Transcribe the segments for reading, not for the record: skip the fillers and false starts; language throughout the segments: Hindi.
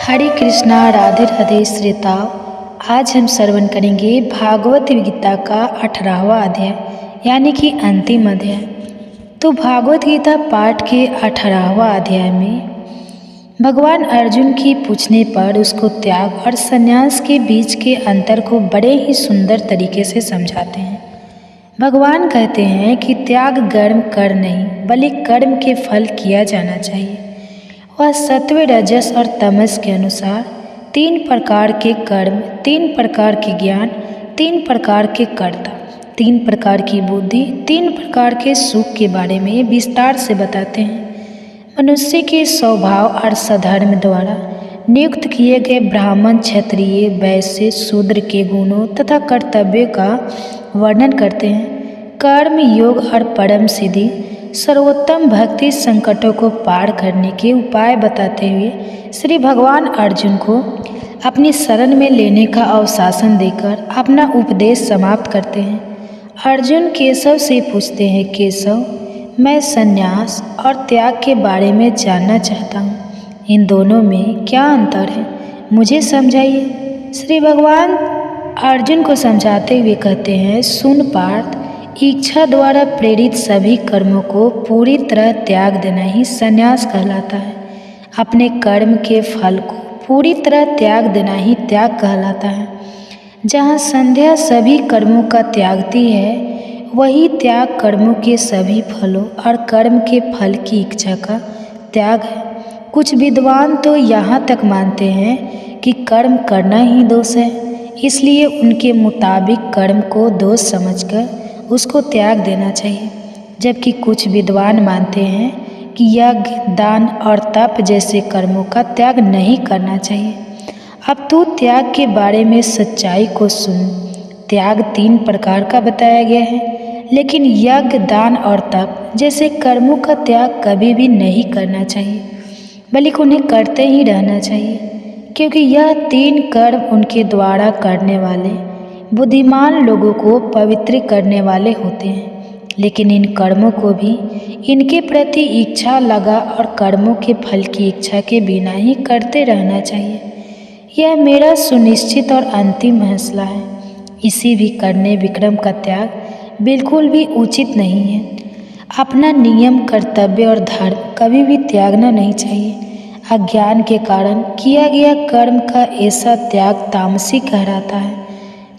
हरे कृष्णा, राधे राधे श्रोताओं। आज हम श्रवण करेंगे भागवत गीता का 18वां अध्याय यानी कि अंतिम अध्याय। तो भागवत गीता पाठ के 18वां अध्याय में भगवान अर्जुन की पूछने पर उसको त्याग और संन्यास के बीच के अंतर को बड़े ही सुंदर तरीके से समझाते हैं। भगवान कहते हैं कि त्याग कर्म कर नहीं बल्कि कर्म के फल किया जाना चाहिए। वह सत्व, रजस और तमस के अनुसार 3 प्रकार के कर्म, 3 प्रकार के ज्ञान, 3 प्रकार के कर्ता, 3 प्रकार की बुद्धि, 3 प्रकार के सुख के बारे में विस्तार से बताते हैं। मनुष्य के स्वभाव और सधर्म द्वारा नियुक्त किए गए ब्राह्मण, क्षत्रिय, वैश्य, शूद्र के गुणों तथा कर्तव्यों का वर्णन करते हैं। कर्म, योग और परम सिद्धि, सर्वोत्तम भक्ति, संकटों को पार करने के उपाय बताते हुए श्री भगवान अर्जुन को अपनी शरण में लेने का अवशासन देकर अपना उपदेश समाप्त करते हैं। अर्जुन केशव से पूछते हैं, केशव, मैं संन्यास और त्याग के बारे में जानना चाहता हूँ। इन दोनों में क्या अंतर है, मुझे समझाइए। श्री भगवान अर्जुन को समझाते हुए कहते हैं, सुन पार्थ, इच्छा द्वारा प्रेरित सभी कर्मों को पूरी तरह त्याग देना ही संन्यास कहलाता है। अपने कर्म के फल को पूरी तरह त्याग देना ही त्याग कहलाता है। जहाँ संध्या सभी कर्मों का त्यागती है, वही त्याग कर्मों के सभी फलों और कर्म के फल की इच्छा का त्याग है। कुछ विद्वान तो यहाँ तक मानते हैं कि कर्म करना ही दोष है, इसलिए उनके मुताबिक कर्म को दोष समझकर उसको त्याग देना चाहिए। जबकि कुछ विद्वान मानते हैं कि यज्ञ, दान और तप जैसे कर्मों का त्याग नहीं करना चाहिए। अब तू त्याग के बारे में सच्चाई को सुन। त्याग 3 प्रकार का बताया गया है, लेकिन यज्ञ, दान और तप जैसे कर्मों का त्याग कभी भी नहीं करना चाहिए, बल्कि उन्हें करते ही रहना चाहिए, क्योंकि यह 3 कर्म उनके द्वारा करने वाले बुद्धिमान लोगों को पवित्र करने वाले होते हैं। लेकिन इन कर्मों को भी इनके प्रति इच्छा लगा और कर्मों के फल की इच्छा के बिना ही करते रहना चाहिए। यह मेरा सुनिश्चित और अंतिम फैसला है। इसी भी करने विक्रम का त्याग बिल्कुल भी उचित नहीं है। अपना नियम, कर्तव्य और धर्म कभी भी त्यागना नहीं चाहिए। अज्ञान के कारण किया गया कर्म का ऐसा त्याग तामसिक कहलाता है।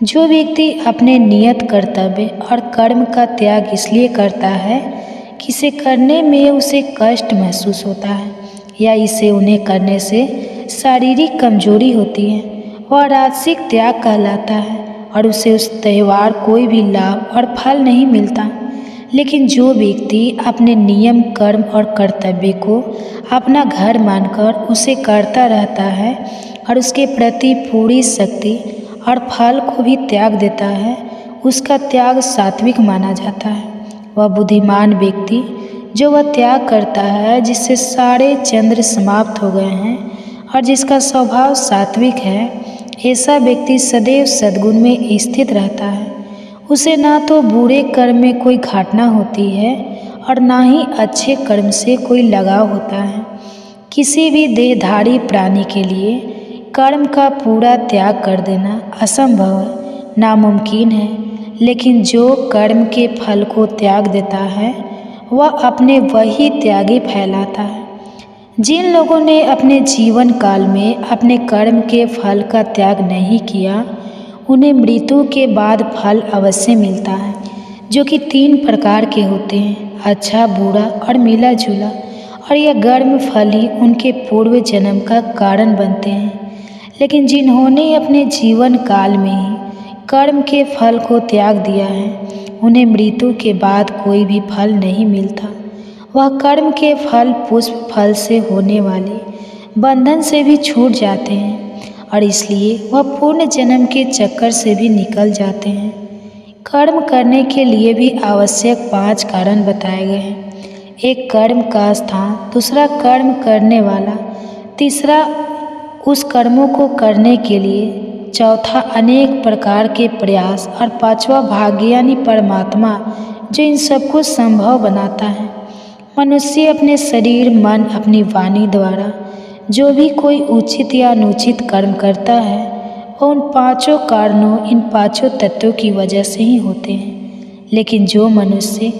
जो व्यक्ति अपने नियत कर्तव्य और कर्म का त्याग इसलिए करता है कि इसे करने में उसे कष्ट महसूस होता है या इसे उन्हें करने से शारीरिक कमजोरी होती है, वह राजसिक त्याग कहलाता है और उसे उस त्यौहार कोई भी लाभ और फल नहीं मिलता। लेकिन जो व्यक्ति अपने नियम, कर्म और कर्तव्य को अपना घर मानकर उसे करता रहता है और उसके प्रति पूरी शक्ति और फल को भी त्याग देता है, उसका त्याग सात्विक माना जाता है। वह बुद्धिमान व्यक्ति जो वह त्याग करता है जिससे सारे चंद्र समाप्त हो गए हैं और जिसका स्वभाव सात्विक है, ऐसा व्यक्ति सदैव सद्गुण में स्थित रहता है। उसे ना तो बुरे कर्म में कोई घटना होती है और ना ही अच्छे कर्म से कोई लगाव होता है। किसी भी देहधारी प्राणी के लिए कर्म का पूरा त्याग कर देना असंभव है, नामुमकिन है। लेकिन जो कर्म के फल को त्याग देता है, वह अपने वही त्यागी फैलाता है। जिन लोगों ने अपने जीवन काल में अपने कर्म के फल का त्याग नहीं किया, उन्हें मृत्यु के बाद फल अवश्य मिलता है, जो कि 3 प्रकार के होते हैं, अच्छा, बुरा और मिला जुला। और यह कर्म फल ही उनके पूर्व जन्म का कारण बनते हैं। लेकिन जिन्होंने अपने जीवन काल में ही कर्म के फल को त्याग दिया है, उन्हें मृत्यु के बाद कोई भी फल नहीं मिलता। वह कर्म के फल, पुष्प फल से होने वाले बंधन से भी छूट जाते हैं और इसलिए वह पूर्ण जन्म के चक्कर से भी निकल जाते हैं। कर्म करने के लिए भी आवश्यक 5 कारण बताए गए हैं। एक, कर्म का स्थान, दूसरा कर्म करने वाला, तीसरा उस कर्मों को करने के लिए, चौथा अनेक प्रकार के प्रयास और 5वां भाग्य यानी परमात्मा जो इन सबको संभव बनाता है। मनुष्य अपने शरीर, मन, अपनी वाणी द्वारा जो भी कोई उचित या अनुचित कर्म करता है वह उन पांचों कारणों, इन पांचों तत्वों की वजह से ही होते हैं। लेकिन जो मनुष्य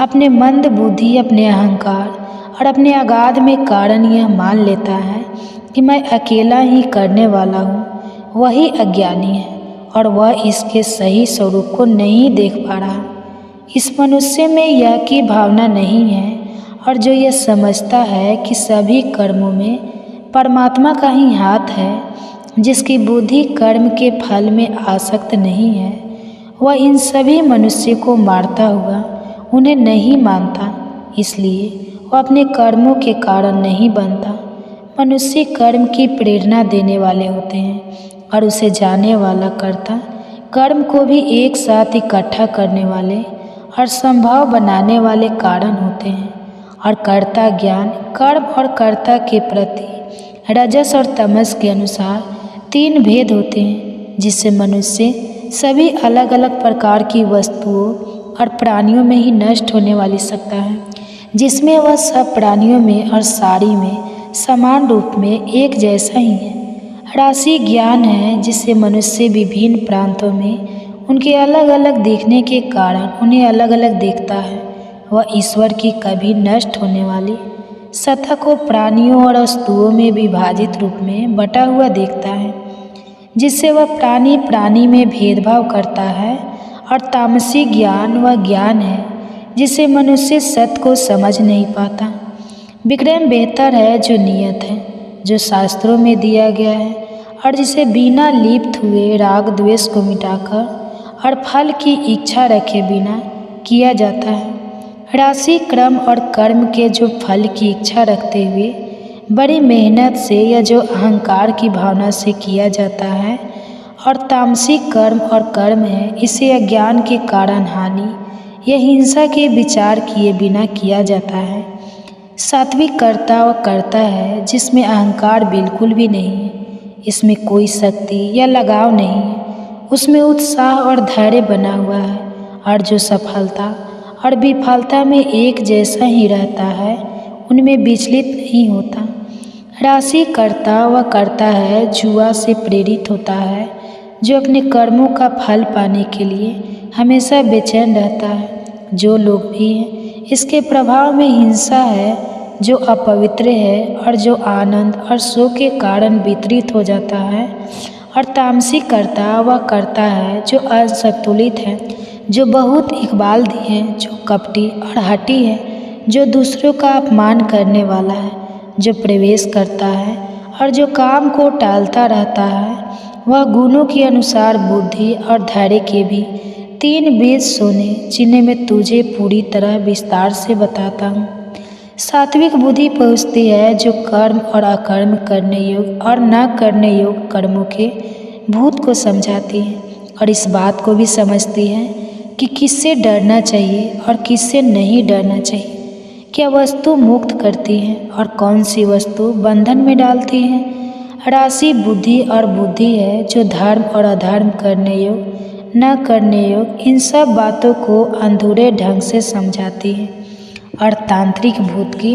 अपने मंद बुद्धि, अपने अहंकार और अपने अगाध में कारण यह मान लेता है कि मैं अकेला ही करने वाला हूँ, वही अज्ञानी है और वह इसके सही स्वरूप को नहीं देख पा रहा। इस मनुष्य में यह की भावना नहीं है और जो यह समझता है कि सभी कर्मों में परमात्मा का ही हाथ है, जिसकी बुद्धि कर्म के फल में आसक्त नहीं है, वह इन सभी मनुष्य को मारता हुआ उन्हें नहीं मानता, इसलिए वह अपने कर्मों के कारण नहीं बनता। मनुष्य कर्म की प्रेरणा देने वाले होते हैं और उसे जाने वाला कर्ता कर्म को भी एक साथ इकट्ठा करने वाले और संभव बनाने वाले कारण होते हैं। और कर्ता ज्ञान, कर्म और कर्ता के प्रति रजस और तमस के अनुसार तीन भेद होते हैं, जिससे मनुष्य सभी अलग अलग प्रकार की वस्तुओं और प्राणियों में ही नष्ट होने वाली सत्ता है, जिसमें वह सब प्राणियों में और सारी में समान रूप में एक जैसा ही है। राशि ज्ञान है, जिससे मनुष्य विभिन्न प्रांतों में उनके अलग अलग देखने के कारण उन्हें अलग अलग देखता है। वह ईश्वर की कभी नष्ट होने वाली सत्ता को प्राणियों और वस्तुओं में विभाजित रूप में बटा हुआ देखता है, जिससे वह प्राणी प्राणी में भेदभाव करता है। और तामसी ज्ञान वह ज्ञान है जिसे मनुष्य सत्य को समझ नहीं पाता। विक्रम बेहतर है जो नियत है, जो शास्त्रों में दिया गया है और जिसे बिना लिप्त हुए राग द्वेष को मिटाकर और फल की इच्छा रखे बिना किया जाता है। राशि क्रम और कर्म के जो फल की इच्छा रखते हुए बड़ी मेहनत से या जो अहंकार की भावना से किया जाता है, और तामसिक कर्म और कर्म है, इसे अज्ञान के कारण हानि या हिंसा के विचार किए बिना किया जाता है। सात्विक कर्ता वह कर्ता है जिसमें अहंकार बिल्कुल भी नहीं है, इसमें कोई शक्ति या लगाव नहीं है, उसमें उत्साह और धैर्य बना हुआ है और जो सफलता और विफलता में एक जैसा ही रहता है, उनमें विचलित नहीं होता। राशि कर्ता वह करता है जुआ से प्रेरित होता है, जो अपने कर्मों का फल पाने के लिए हमेशा बेचैन रहता है। जो लोग भी हैं इसके प्रभाव में हिंसा है, जो अपवित्र है और जो आनंद और शोक के कारण वितरित हो जाता है। और तामसिक कर्ता वह करता है जो असंतुलित है, जो बहुत इकबालदी है, जो कपटी और हठी है, जो दूसरों का अपमान करने वाला है, जो प्रवेश करता है और जो काम को टालता रहता है। वह गुणों के अनुसार बुद्धि और धैर्य के भी तीन बीज सोने, जिन्हें मैं तुझे पूरी तरह विस्तार से बताता हूँ। सात्विक बुद्धि पहुँचती है जो कर्म और अकर्म करने योग्य और न करने योग्य कर्मों के भूत को समझाती है और इस बात को भी समझती है कि किससे डरना चाहिए और किससे नहीं डरना चाहिए, क्या वस्तु मुक्त करती है और कौन सी वस्तु बंधन में डालती है। राशि बुद्धि और बुद्धि है जो धर्म और अधर्म करने योग्य न करने योग्य इन सब बातों को अधूरे ढंग से समझाती है। और तांत्रिक भूत की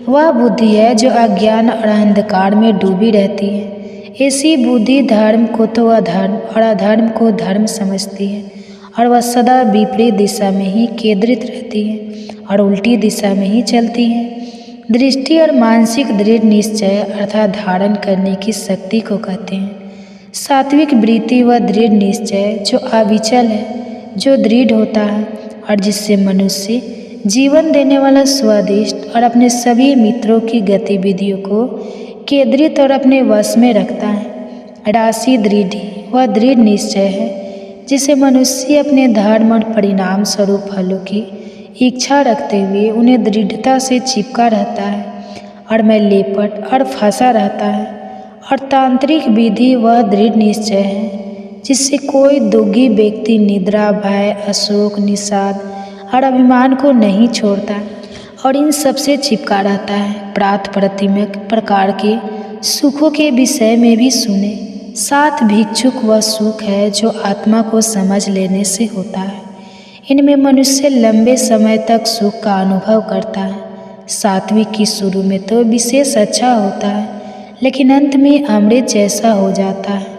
वह बुद्धि है जो अज्ञान और अंधकार में डूबी रहती है। ऐसी बुद्धि धर्म को तो अधर्म और अधर्म को धर्म समझती है और वह सदा विपरीत दिशा में ही केंद्रित रहती है और उल्टी दिशा में ही चलती है। दृष्टि और मानसिक दृढ़ निश्चय अर्थात धारण करने की शक्ति को कहते हैं। सात्विक वृत्ति व दृढ़ निश्चय जो अविचल है, जो दृढ़ होता है और जिससे मनुष्य जीवन देने वाला स्वादिष्ट और अपने सभी मित्रों की गतिविधियों को केंद्रित और अपने वश में रखता है। राशि दृढ़ वह दृढ़ निश्चय है जिसे मनुष्य अपने धर्म और परिणाम स्वरूप फलों की इच्छा रखते हुए उन्हें दृढ़ता से चिपका रहता है और में लेपट और फंसा रहता है। और तांत्रिक विधि वह दृढ़ निश्चय है जिससे कोई दुखी व्यक्ति निद्रा, भय, अशोक, निषाद और अभिमान को नहीं छोड़ता और इन सबसे चिपका रहता है। प्रात प्रतिमक प्रकार के सुखों के विषय में भी सुने। सात भिक्षुक वह सुख है जो आत्मा को समझ लेने से होता है। इनमें मनुष्य लंबे समय तक सुख का अनुभव करता है। सात्विक की शुरू में तो विशेष अच्छा होता है, लेकिन अंत में अमृत जैसा हो जाता है।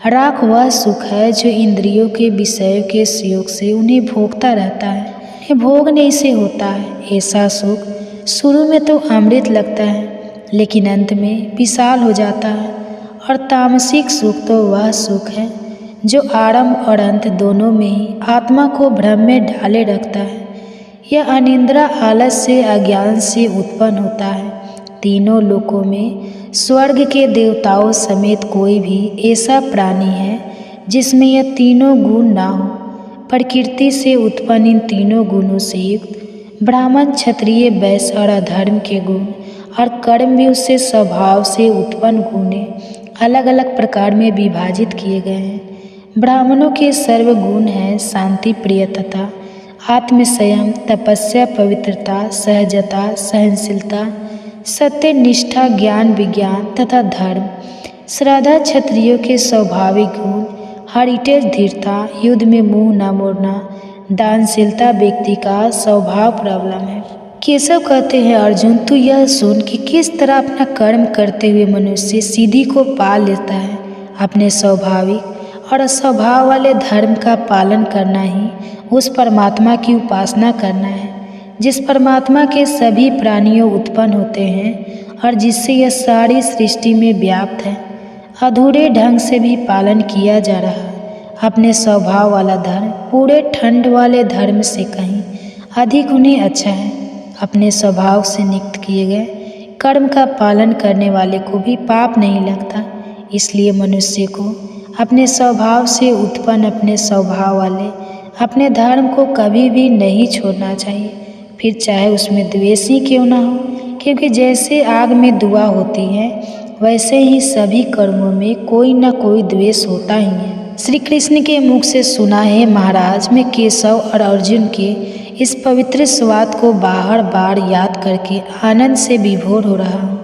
राख वह सुख है जो इंद्रियों के विषयों के सुयोग से उन्हें भोगता रहता है, उन्हें भोगने से होता है। ऐसा सुख शुरू में तो अमृत लगता है, लेकिन अंत में विशाल हो जाता है। और तामसिक सुख तो वह सुख है जो आरंभ और अंत दोनों में ही आत्मा को भ्रम में डाले रखता है। यह अनिद्रा आलस से, अज्ञान से उत्पन्न होता है। तीनों लोकों में स्वर्ग के देवताओं समेत कोई भी ऐसा प्राणी है जिसमें यह तीनों गुण ना हो। प्रकृति से उत्पन्न इन तीनों गुणों से युक्त ब्राह्मण, क्षत्रिय, वैश्य और अधर्म के गुण और कर्म भी उससे स्वभाव से उत्पन्न गुण अलग अलग प्रकार में विभाजित किए गए हैं। ब्राह्मणों के सर्वगुण हैं शांति, प्रियता, आत्मसंयम, तपस्या, पवित्रता, सहजता, सहनशीलता, सत्य, निष्ठा, ज्ञान, विज्ञान तथा धर्म। श्रद्धा क्षत्रियों के स्वाभाविक गुण, हरिटेज, धीरता, युद्ध में मुंह न मोड़ना, दानशीलता व्यक्ति का स्वभाव प्रबलम है। केशव कहते हैं, अर्जुन तू यह सुन कि किस तरह अपना कर्म करते हुए मनुष्य सीधी को पा लेता है। अपने स्वाभाविक और अस्वभाव वाले धर्म का पालन करना ही उस परमात्मा की उपासना करना है जिस परमात्मा के सभी प्राणियों उत्पन्न होते हैं और जिससे यह सारी सृष्टि में व्याप्त है। अधूरे ढंग से भी पालन किया जा रहा है। अपने स्वभाव वाला धर्म पूरे ठंड वाले धर्म से कहीं अधिक उन्हें अच्छा है। अपने स्वभाव से नियुक्त किए गए कर्म का पालन करने वाले को भी पाप नहीं लगता। इसलिए मनुष्य को अपने स्वभाव से उत्पन्न अपने स्वभाव वाले अपने धर्म को कभी भी नहीं छोड़ना चाहिए, फिर चाहे उसमें द्वेष ही क्यों ना हो। क्योंकि जैसे आग में धुआं होती है वैसे ही सभी कर्मों में कोई न कोई द्वेष होता ही है। श्री कृष्ण के मुख से सुना है, महाराज मैं केशव और अर्जुन के इस पवित्र स्वाद को बार बार याद करके आनंद से विभोर हो रहा हूँ।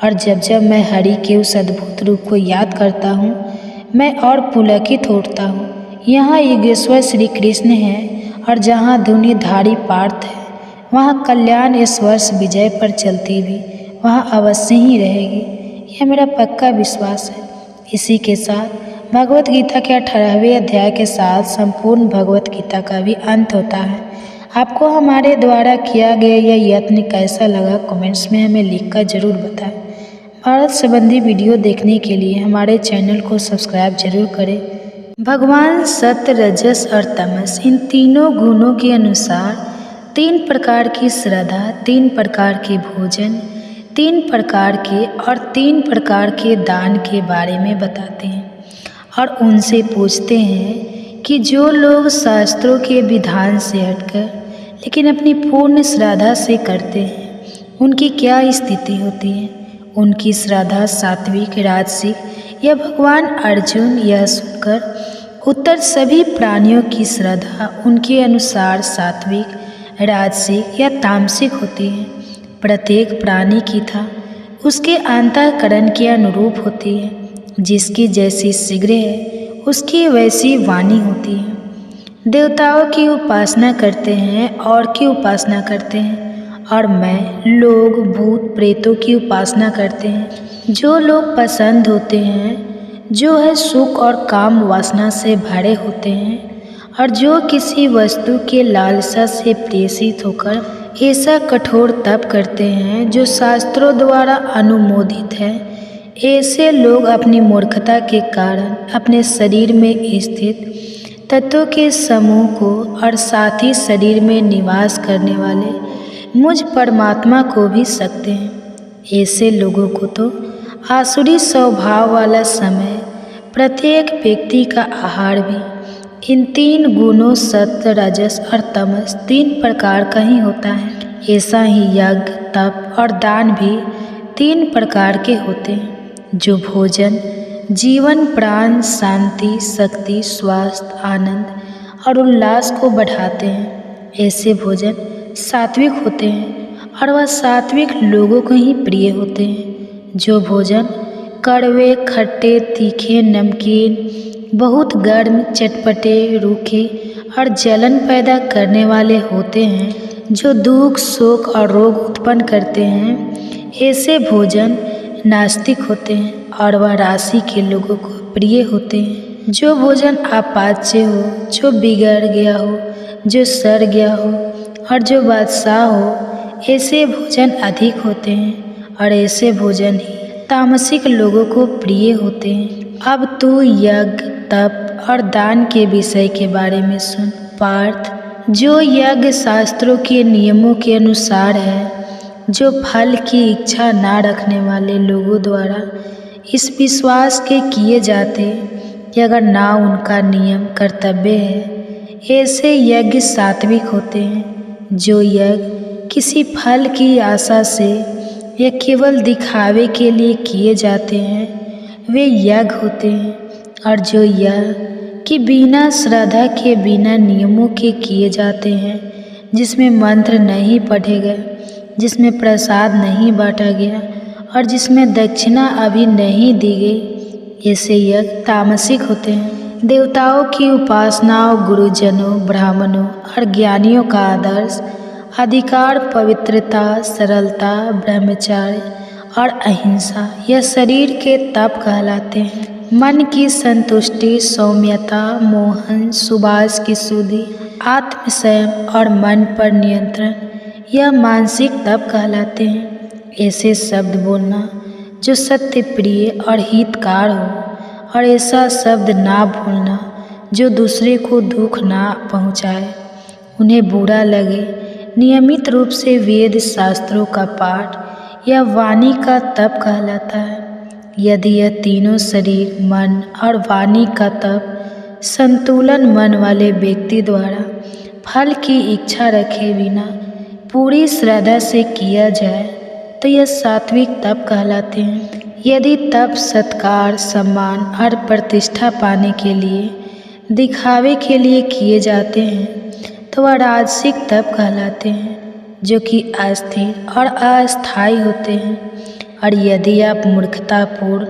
और जब जब मैं हरि के उस अद्भुत रूप को याद करता हूँ मैं और पुलकित होता हूँ। यहाँ योगेश्वर श्री कृष्ण है और जहाँ धुनीधारी पार्थ है वहाँ कल्याण इस वर्ष विजय पर चलती भी वहाँ अवश्य ही रहेगी। यह मेरा पक्का विश्वास है। इसी के साथ भगवत गीता के 18वें अध्याय के साथ संपूर्ण भगवत गीता का भी अंत होता है। आपको हमारे द्वारा किया गया यह यत्न कैसा लगा कमेंट्स में हमें लिखकर जरूर बताएं। भारत संबंधी वीडियो देखने के लिए हमारे चैनल को सब्सक्राइब जरूर करें। भगवान सत्य, रजस और तमस इन तीनों गुणों के अनुसार 3 प्रकार की श्रद्धा, 3 प्रकार के भोजन, 3 प्रकार के और 3 प्रकार के दान के बारे में बताते हैं और उनसे पूछते हैं कि जो लोग शास्त्रों के विधान से हटकर लेकिन अपनी पूर्ण श्रद्धा से करते हैं उनकी क्या स्थिति होती है। उनकी श्रद्धा सात्विक, राजसिक या भगवान अर्जुन यह सुनकर उत्तर सभी प्राणियों की श्रद्धा उनके अनुसार सात्विक, राजसिक या तामसिक होती है। प्रत्येक प्राणी की था उसके अंतःकरण के अनुरूप होती है। जिसकी जैसी शीघ्र है उसकी वैसी वाणी होती है। देवताओं की उपासना करते हैं और की उपासना करते हैं और मैं, लोग, भूत, प्रेतों की उपासना करते हैं। जो लोग पसंद होते हैं, जो है सुख और काम वासना से भरे होते हैं और जो किसी वस्तु के लालसा से प्रेषित होकर ऐसा कठोर तप करते हैं जो शास्त्रों द्वारा अनुमोदित है। ऐसे लोग अपनी मूर्खता के कारण अपने शरीर में स्थित तत्वों के समूह को और साथ ही शरीर में निवास करने वाले मुझ परमात्मा को भी सकते हैं। ऐसे लोगों को तो आसुरी स्वभाव वाला समय प्रत्येक व्यक्ति का आहार भी इन 3 गुणों सत्य, रजस और तमस 3 प्रकार का ही होता है। ऐसा ही यज्ञ, तप और दान भी 3 प्रकार के होते हैं। जो भोजन जीवन, प्राण, शांति, शक्ति, स्वास्थ्य, आनंद और उल्लास को बढ़ाते हैं ऐसे भोजन सात्विक होते हैं और वह सात्विक लोगों को ही प्रिय होते हैं। जो भोजन कड़वे, खट्टे, तीखे, नमकीन, बहुत गर्म, चटपटे, रूखे और जलन पैदा करने वाले होते हैं, जो दुख, शोक और रोग उत्पन्न करते हैं, ऐसे भोजन नास्तिक होते हैं और वह राशि के लोगों को प्रिय होते हैं। जो भोजन अपाच्य हो, जो बिगड़ गया हो, जो सड़ गया हो और जो बादशाह हो, ऐसे भोजन अधिक होते हैं और ऐसे भोजन ही तामसिक लोगों को प्रिय होते हैं। अब तू यज्ञ, तप और दान के विषय के बारे में सुन। पार्थ, जो यज्ञ शास्त्रों के नियमों के अनुसार है, जो फल की इच्छा ना रखने वाले लोगों द्वारा इस विश्वास के किए जाते कि अगर ना उनका नियम कर्तव्य है, ऐसे यज्ञ सात्विक होते हैं। जो यज्ञ किसी फल की आशा से या केवल दिखावे के लिए किए जाते हैं, वे यज्ञ होते हैं। और जो यज्ञ कि बिना श्रद्धा के, बिना नियमों के किए जाते हैं, जिसमें मंत्र नहीं पढ़े गए, जिसमें प्रसाद नहीं बांटा गया और जिसमें दक्षिणा अभी नहीं दी गई, ऐसे यज्ञ तामसिक होते हैं। देवताओं की उपासनाओं, गुरुजनों, ब्राह्मणों और ज्ञानियों का आदर्श, अधिकार, पवित्रता, सरलता, ब्रह्मचर्य और अहिंसा यह शरीर के तप कहलाते हैं। मन की संतुष्टि, सौम्यता, मोहन, सुबास की शुद्धि, आत्मसंयम और मन पर नियंत्रण यह मानसिक तप कहलाते हैं। ऐसे शब्द बोलना जो सत्य प्रिय और हितकार हो और ऐसा शब्द ना भूलना जो दूसरे को दुख ना पहुँचाए, उन्हें बुरा लगे। नियमित रूप से वेद शास्त्रों का पाठ या वाणी का तप कहलाता है। यदि यह तीनों शरीर, मन और वाणी का तप संतुलन मन वाले व्यक्ति द्वारा फल की इच्छा रखे बिना पूरी श्रद्धा से किया जाए तो यह सात्विक तप कहलाते हैं। यदि तप सत्कार, सम्मान और प्रतिष्ठा पाने के लिए, दिखावे के लिए किए जाते हैं तो वह राजसिक तप कहलाते हैं, जो कि अस्थिर और अस्थायी होते हैं। और यदि आप मूर्खतापूर्ण,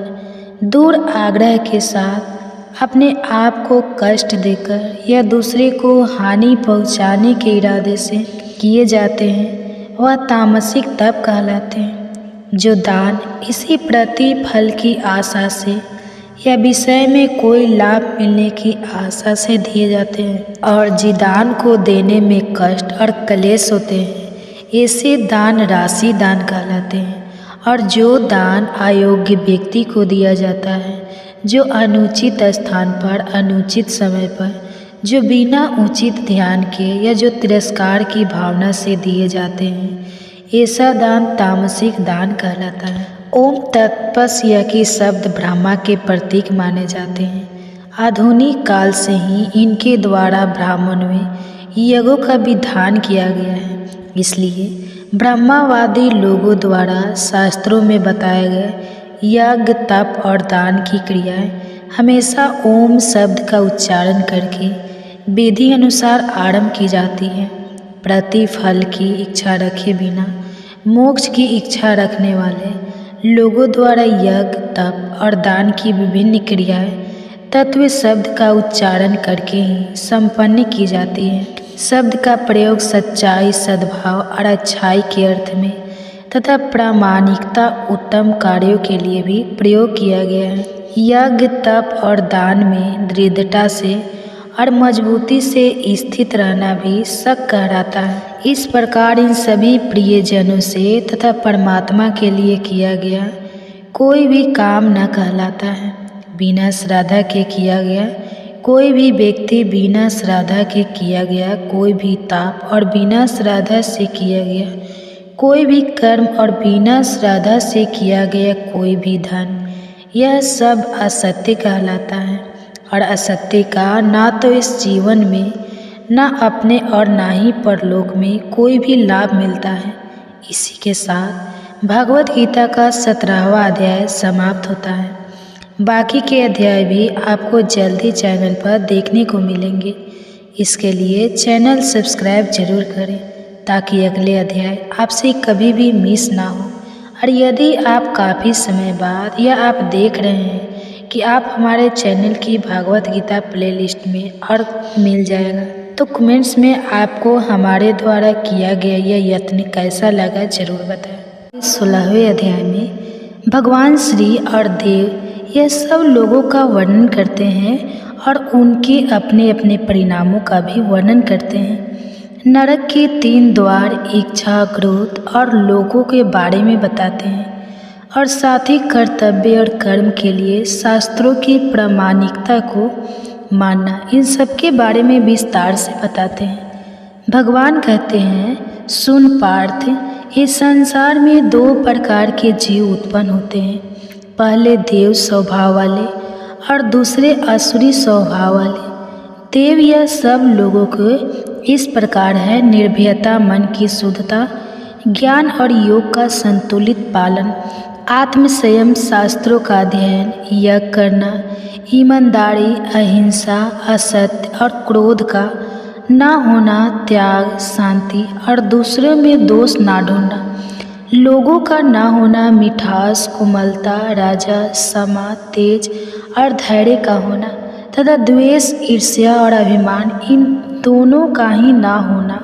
दूर आग्रह के साथ अपने आप को कष्ट देकर या दूसरे को हानि पहुंचाने के इरादे से किए जाते हैं, वह तामसिक तप कहलाते हैं। जो दान इसी प्रतिफल की आशा से या विषय में कोई लाभ मिलने की आशा से दिए जाते हैं और जिस दान को देने में कष्ट और क्लेश होते हैं, ऐसे दान राशि दान कहलाते हैं। और जो दान अयोग्य व्यक्ति को दिया जाता है, जो अनुचित स्थान पर, अनुचित समय पर, जो बिना उचित ध्यान के या जो तिरस्कार की भावना से दिए जाते हैं, ऐसा दान तामसिक दान कहलाता है। ओम तत्पस्य के शब्द ब्रह्मा के प्रतीक माने जाते हैं। आधुनिक काल से ही इनके द्वारा ब्राह्मण में यज्ञों का विधान किया गया है। इसलिए ब्रह्मावादी लोगों द्वारा शास्त्रों में बताए गए यज्ञ, तप और दान की क्रियाएं हमेशा ओम शब्द का उच्चारण करके विधि अनुसार आरंभ की जाती है। प्रतिफल की इच्छा रखे बिना मोक्ष की इच्छा रखने वाले लोगों द्वारा यज्ञ, तप और दान की विभिन्न क्रियाएं तत्व शब्द का उच्चारण करके ही संपन्न की जाती है। शब्द का प्रयोग सच्चाई, सद्भाव और अच्छाई के अर्थ में तथा प्रामाणिकता, उत्तम कार्यों के लिए भी प्रयोग किया गया है। यज्ञ, तप और दान में दृढ़ता से और मजबूती से स्थित रहना भी शक कहलाता है। इस प्रकार इन सभी प्रियजनों से तथा परमात्मा के लिए किया गया कोई भी काम न कहलाता है। बिना श्रद्धा के किया गया कोई भी व्यक्ति, बिना श्रद्धा के किया गया कोई भी ताप और बिना श्रद्धा से किया गया कोई भी कर्म और बिना श्रद्धा से किया गया कोई भी धन, यह सब असत्य कहलाता है। और असत्य का ना तो इस जीवन में, ना अपने और ना ही परलोक में कोई भी लाभ मिलता है। इसी के साथ भगवत गीता का 17वां अध्याय समाप्त होता है। बाकी के अध्याय भी आपको जल्दी चैनल पर देखने को मिलेंगे। इसके लिए चैनल सब्सक्राइब जरूर करें ताकि अगले अध्याय आपसे कभी भी मिस ना हो। और यदि आप काफ़ी समय बाद या आप देख रहे हैं कि आप हमारे चैनल की भागवत गीता प्लेलिस्ट में और मिल जाएगा, तो कमेंट्स में आपको हमारे द्वारा किया गया यह यत्न कैसा लगा ज़रूर बताएं। 16वें अध्याय में भगवान श्री और देव यह सब लोगों का वर्णन करते हैं और उनके अपने अपने परिणामों का भी वर्णन करते हैं। नरक के 3 द्वार इच्छा, क्रोध और लोगों के बारे में बताते हैं और साथ ही कर्तव्य और कर्म के लिए शास्त्रों की प्रामाणिकता को मानना, इन सब के बारे में विस्तार से बताते हैं। भगवान कहते हैं, सुन पार्थ, इस संसार में 2 प्रकार के जीव उत्पन्न होते हैं। पहले देव स्वभाव वाले और दूसरे असुरी स्वभाव वाले। देव यह सब लोगों को इस प्रकार है: निर्भयता, मन की शुद्धता, ज्ञान और योग का संतुलित पालन, आत्म संयम, शास्त्रों का अध्ययन, यज्ञ करना, ईमानदारी, अहिंसा, असत्य और क्रोध का ना होना, त्याग, शांति और दूसरों में दोष ना ढूंढना, लोगों का ना होना, मिठास, कोमलता, राजा, समा, तेज और धैर्य का होना तथा द्वेष, ईर्ष्या और अभिमान, इन दोनों का ही ना होना।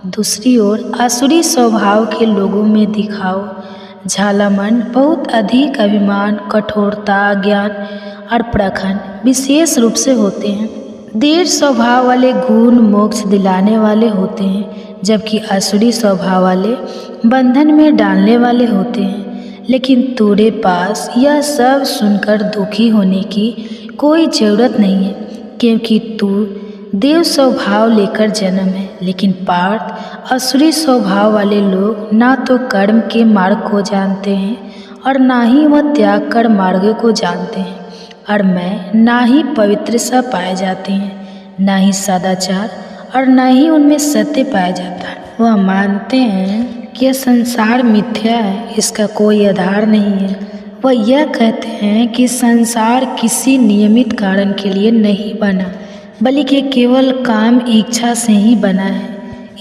दूसरी ओर आसुरी स्वभाव के लोगों में दिखाओ, झालामन, बहुत अधिक अभिमान, कठोरता, ज्ञान और प्रखंड विशेष रूप से होते हैं। देव स्वभाव वाले गुण मोक्ष दिलाने वाले होते हैं, जबकि आसुरी स्वभाव वाले बंधन में डालने वाले होते हैं। लेकिन तेरे पास यह सब सुनकर दुखी होने की कोई ज़रूरत नहीं है, क्योंकि तू देव स्वभाव लेकर जन्म है। लेकिन पार्थ, असुरी स्वभाव वाले लोग ना तो कर्म के मार्ग को जानते हैं और ना ही वह त्याग कर मार्ग को जानते हैं, और मैं ना ही पवित्र सा पाए जाते हैं, ना ही सदाचार और ना ही उनमें सत्य पाया जाता है। वह मानते हैं कि यह संसार मिथ्या है, इसका कोई आधार नहीं है। वह यह कहते हैं कि संसार किसी नियमित कारण के लिए नहीं बना, बल्कि केवल काम इच्छा से ही बना है।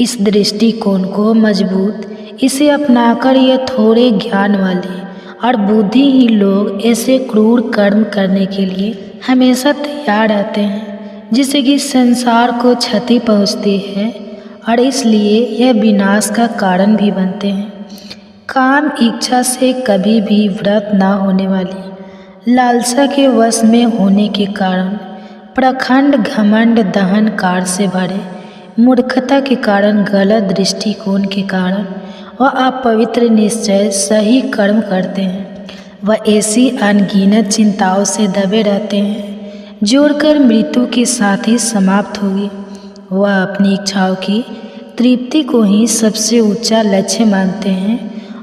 इस दृष्टिकोण को मजबूत इसे अपनाकर यह थोड़े ज्ञान वाले और बुद्धिहीन लोग ऐसे क्रूर कर्म करने के लिए हमेशा तैयार रहते हैं, जिससे कि संसार को क्षति पहुँचती है और इसलिए यह विनाश का कारण भी बनते हैं। काम इच्छा से कभी भी व्रत ना होने वाली, लालसा के वश में होने के कारण, प्रखंड घमंड दहन कार से भरे, मूर्खता के कारण, गलत दृष्टिकोण के कारण वह अपवित्र निश्चय सही कर्म करते हैं। वह ऐसी अनगिनत चिंताओं से दबे रहते हैं, जोड़कर मृत्यु के साथ ही समाप्त होगी। वह अपनी इच्छाओं की तृप्ति को ही सबसे ऊंचा लक्ष्य मानते हैं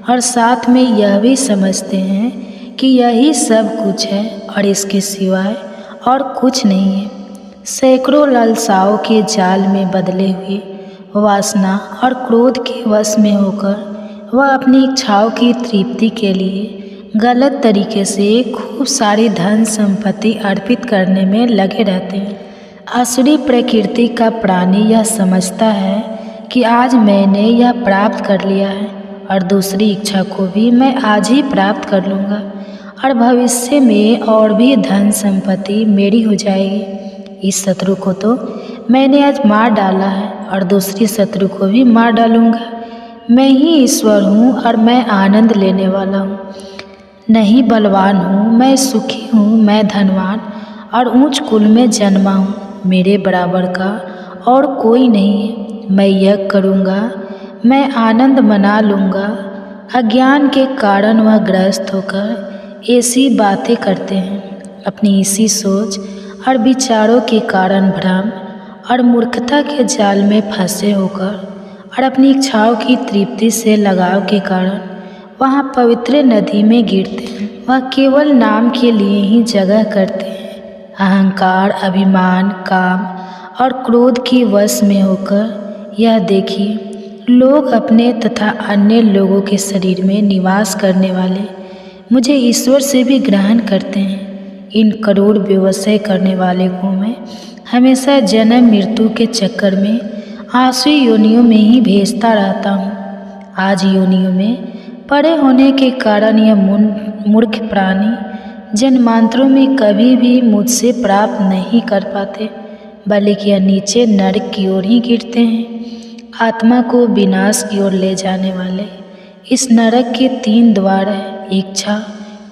और साथ में यह भी समझते हैं कि यही सब कुछ है और इसके सिवाय और कुछ नहीं है। सैकड़ों लालसाओं के जाल में बदले हुए वासना और क्रोध के वश में होकर वह अपनी इच्छाओं की तृप्ति के लिए गलत तरीके से खूब सारी धन संपत्ति अर्पित करने में लगे रहते हैं। आसुरी प्रकृति का प्राणी यह समझता है कि आज मैंने यह प्राप्त कर लिया है और दूसरी इच्छा को भी मैं आज ही प्राप्त कर लूँगा और भविष्य में और भी धन संपत्ति मेरी हो जाएगी। इस शत्रु को तो मैंने आज मार डाला है और दूसरी शत्रु को भी मार डालूँगा। मैं ही ईश्वर हूँ और मैं आनंद लेने वाला हूँ। नहीं बलवान हूँ, मैं सुखी हूँ, मैं धनवान और ऊंच कुल में जन्मा हूँ। मेरे बराबर का और कोई नहीं है। मैं यज्ञ करूँगा, मैं आनंद मना लूँगा। अज्ञान के कारण वह ग्रस्त होकर ऐसी बातें करते हैं। अपनी इसी सोच और विचारों के कारण भ्रम और मूर्खता के जाल में फंसे होकर और अपनी इच्छाओं की तृप्ति से लगाव के कारण वहाँ पवित्र नदी में गिरते हैं। वह केवल नाम के लिए ही जगह करते हैं। अहंकार, अभिमान, काम और क्रोध के वश में होकर यह देखिए, लोग अपने तथा अन्य लोगों के शरीर में निवास करने वाले मुझे ईश्वर से भी ग्रहण करते हैं। इन करोड़ व्यवसाय करने वाले को मैं हमेशा जन्म मृत्यु के चक्कर में आसुरी योनियों में ही भेजता रहता हूँ। आज योनियों में पड़े होने के कारण यह मूर्ख प्राणी जन्मांतरों में कभी भी मुझसे प्राप्त नहीं कर पाते, बल्कि यह नीचे नरक की ओर ही गिरते हैं। आत्मा को विनाश की ओर ले जाने वाले इस नरक के 3 द्वार है: इच्छा,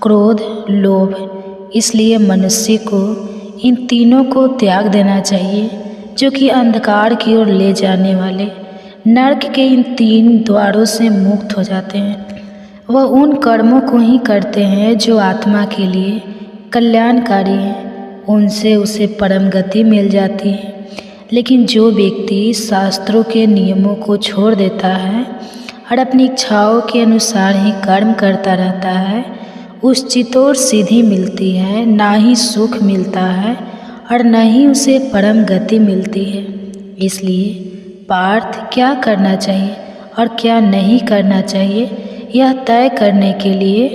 क्रोध, लोभ। इसलिए मनुष्य को इन तीनों को त्याग देना चाहिए, जो कि अंधकार की ओर ले जाने वाले नरक के इन 3 द्वारों से मुक्त हो जाते हैं। वह उन कर्मों को ही करते हैं जो आत्मा के लिए कल्याणकारी हैं, उनसे उसे परम गति मिल जाती है। लेकिन जो व्यक्ति शास्त्रों के नियमों को छोड़ देता है और अपनी इच्छाओं के अनुसार ही कर्म करता रहता है, उस चितौर सीधी मिलती है, ना ही सुख मिलता है और न ही उसे परम गति मिलती है। इसलिए पार्थ क्या करना चाहिए और क्या नहीं करना चाहिए, यह तय करने के लिए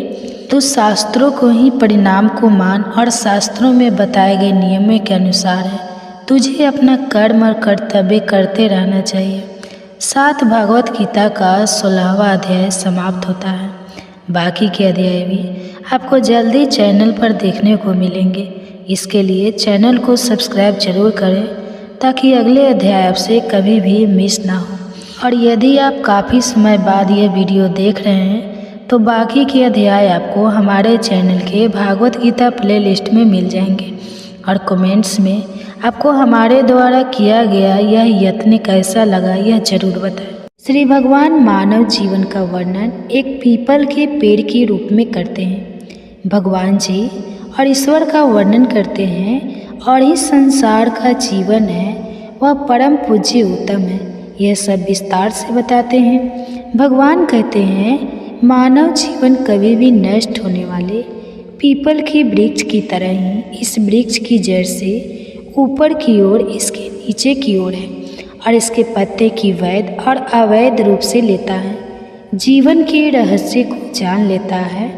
तो शास्त्रों को ही परिणाम को मान और शास्त्रों में बताए गए नियमों के अनुसार है तुझे अपना कर्म और कर्तव्य करते रहना चाहिए। 7 भागवत गीता का 16वां अध्याय समाप्त होता है। बाकी के अध्याय भी आपको जल्दी चैनल पर देखने को मिलेंगे। इसके लिए चैनल को सब्सक्राइब जरूर करें ताकि अगले अध्याय आपसे कभी भी मिस ना हो। और यदि आप काफ़ी समय बाद ये वीडियो देख रहे हैं तो बाकी के अध्याय आपको हमारे चैनल के भागवत गीता प्लेलिस्ट में मिल जाएंगे। और कमेंट्स में आपको हमारे द्वारा किया गया यह यत्न कैसा लगा यह जरूर बताएं। श्री भगवान मानव जीवन का वर्णन एक पीपल के पेड़ के रूप में करते हैं। भगवान जी और ईश्वर का वर्णन करते हैं और इस संसार का जीवन है वह परम पूज्य उत्तम है, यह सब विस्तार से बताते हैं। भगवान कहते हैं मानव जीवन कभी भी नष्ट होने वाले पीपल के वृक्ष की तरह ही इस वृक्ष की जड़ से ऊपर की ओर इसके नीचे की ओर है और इसके पत्ते की वैध और अवैध रूप से लेता है, जीवन के रहस्य को जान लेता है।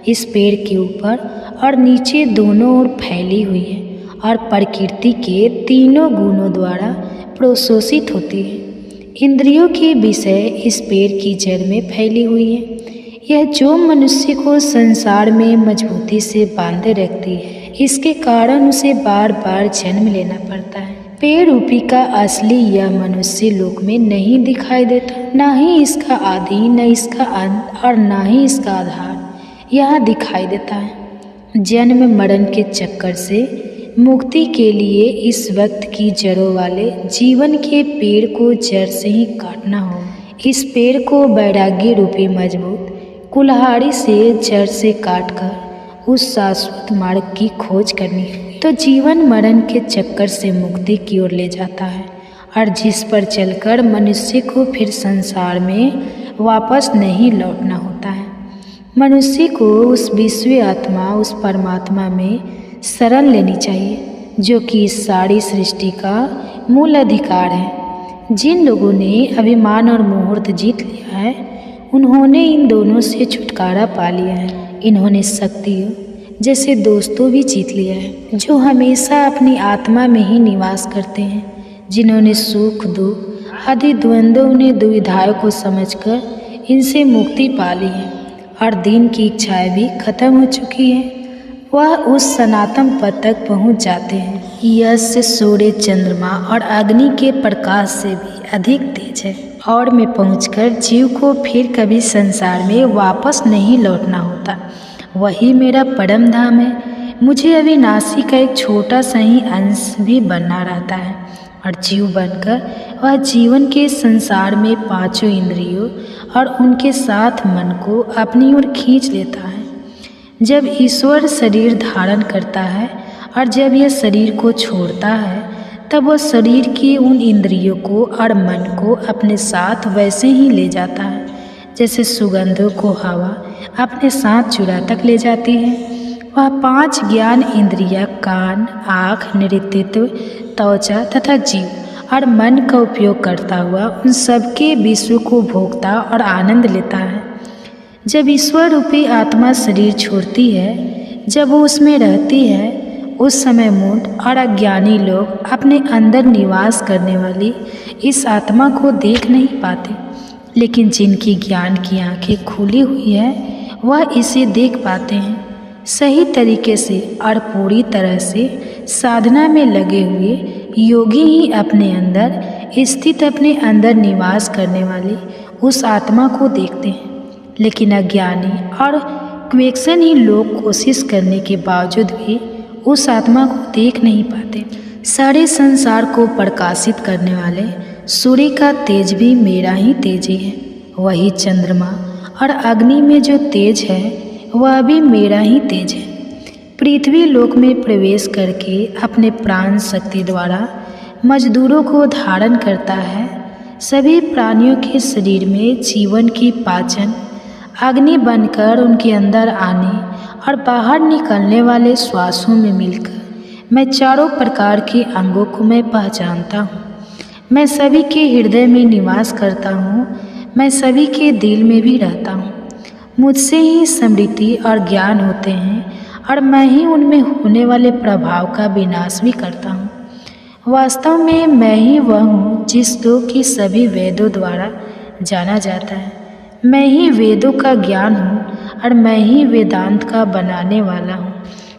इस पेड़ के ऊपर और नीचे दोनों ओर फैली हुई है और प्रकृति के तीनों गुणों द्वारा प्रोशोषित होती है। इंद्रियों के विषय इस पेड़ की जड़ में फैली हुई है। यह जो मनुष्य को संसार में मजबूती से बांधे रखती है, इसके कारण उसे बार बार जन्म लेना पड़ता है। पेड़ रूपी का असली यह मनुष्य लोक में नहीं दिखाई देता, ना ही इसका आदि, न इसका अंत और ना ही इसका आधार यहाँ दिखाई देता है। जन्म मरण के चक्कर से मुक्ति के लिए इस वक्त की जड़ों वाले जीवन के पेड़ को जड़ से ही काटना होगा। इस पेड़ को वैराग्य रूपी मजबूत कुल्हाड़ी से जड़ से काटकर उस शाश्वत मार्ग की खोज करनी है, तो जीवन मरण के चक्कर से मुक्ति की ओर ले जाता है और जिस पर चलकर मनुष्य को फिर संसार में वापस नहीं लौटना होता है। मनुष्य को उस विश्व आत्मा, उस परमात्मा में शरण लेनी चाहिए जो कि इस सारी सृष्टि का मूल अधिकार है। जिन लोगों ने अभिमान और मुहूर्त जीत लिया है उन्होंने इन दोनों से छुटकारा पा लिया है। इन्होंने शक्तियों जैसे दोस्तों भी जीत लिया है जो हमेशा अपनी आत्मा में ही निवास करते हैं। जिन्होंने सुख दुख आदि द्वंद्वों ने दुविधाओं को समझकर इनसे मुक्ति पा ली है और दिन की इच्छाएं भी खत्म हो चुकी है, वह उस सनातन पद तक पहुँच जाते हैं। यश सूर्य चंद्रमा और अग्नि के प्रकाश से भी अधिक तेज है और में पहुंचकर जीव को फिर कभी संसार में वापस नहीं लौटना होता। वही मेरा परम धाम है। मुझे अविनाशी का एक छोटा सा ही अंश भी बनना रहता है और जीव बनकर वह जीवन के संसार में 5 इंद्रियों और उनके साथ मन को अपनी ओर खींच लेता है। जब ईश्वर शरीर धारण करता है और जब यह शरीर को छोड़ता है तब वह शरीर की उन इंद्रियों को और मन को अपने साथ वैसे ही ले जाता है जैसे सुगंधों को हवा अपने साथ चुरा तक ले जाती है। वह 5 ज्ञान इंद्रियां कान, आँख, नेतृत्व, त्वचा तथा जीव और मन का उपयोग करता हुआ उन सबके विश्व को भोगता और आनंद लेता है। जब ईश्वर रूपी आत्मा शरीर छोड़ती है, जब वो उसमें रहती है, उस समय मूढ़ और अज्ञानी लोग अपने अंदर निवास करने वाली इस आत्मा को देख नहीं पाते, लेकिन जिनकी ज्ञान की आंखें खुली हुई है वह इसे देख पाते हैं। सही तरीके से और पूरी तरह से साधना में लगे हुए योगी ही अपने अंदर स्थित, अपने अंदर निवास करने वाली उस आत्मा को देखते हैं। लेकिन अज्ञानी और क्वेश्चन ही लोग कोशिश करने के बावजूद भी उस आत्मा को देख नहीं पाते। सारे संसार को प्रकाशित करने वाले सूर्य का तेज भी मेरा ही तेज ही है। वही चंद्रमा और अग्नि में जो तेज है वह भी मेरा ही तेज है। पृथ्वी लोक में प्रवेश करके अपने प्राण शक्ति द्वारा मजदूरों को धारण करता है। सभी प्राणियों के शरीर में जीवन की पाचन अग्नि बनकर उनके अंदर आने और बाहर निकलने वाले श्वासों में मिलकर मैं चारों प्रकार के अंगों को मैं पहचानता हूँ। मैं सभी के हृदय में निवास करता हूँ। मैं सभी के दिल में भी रहता हूँ। मुझसे ही स्मृति और ज्ञान होते हैं और मैं ही उनमें होने वाले प्रभाव का विनाश भी करता हूँ। वास्तव में मैं ही वह हूँ जिसको कि सभी वेदों द्वारा जाना जाता है। मैं ही वेदों का ज्ञान हूँ और मैं ही वेदांत का बनाने वाला हूँ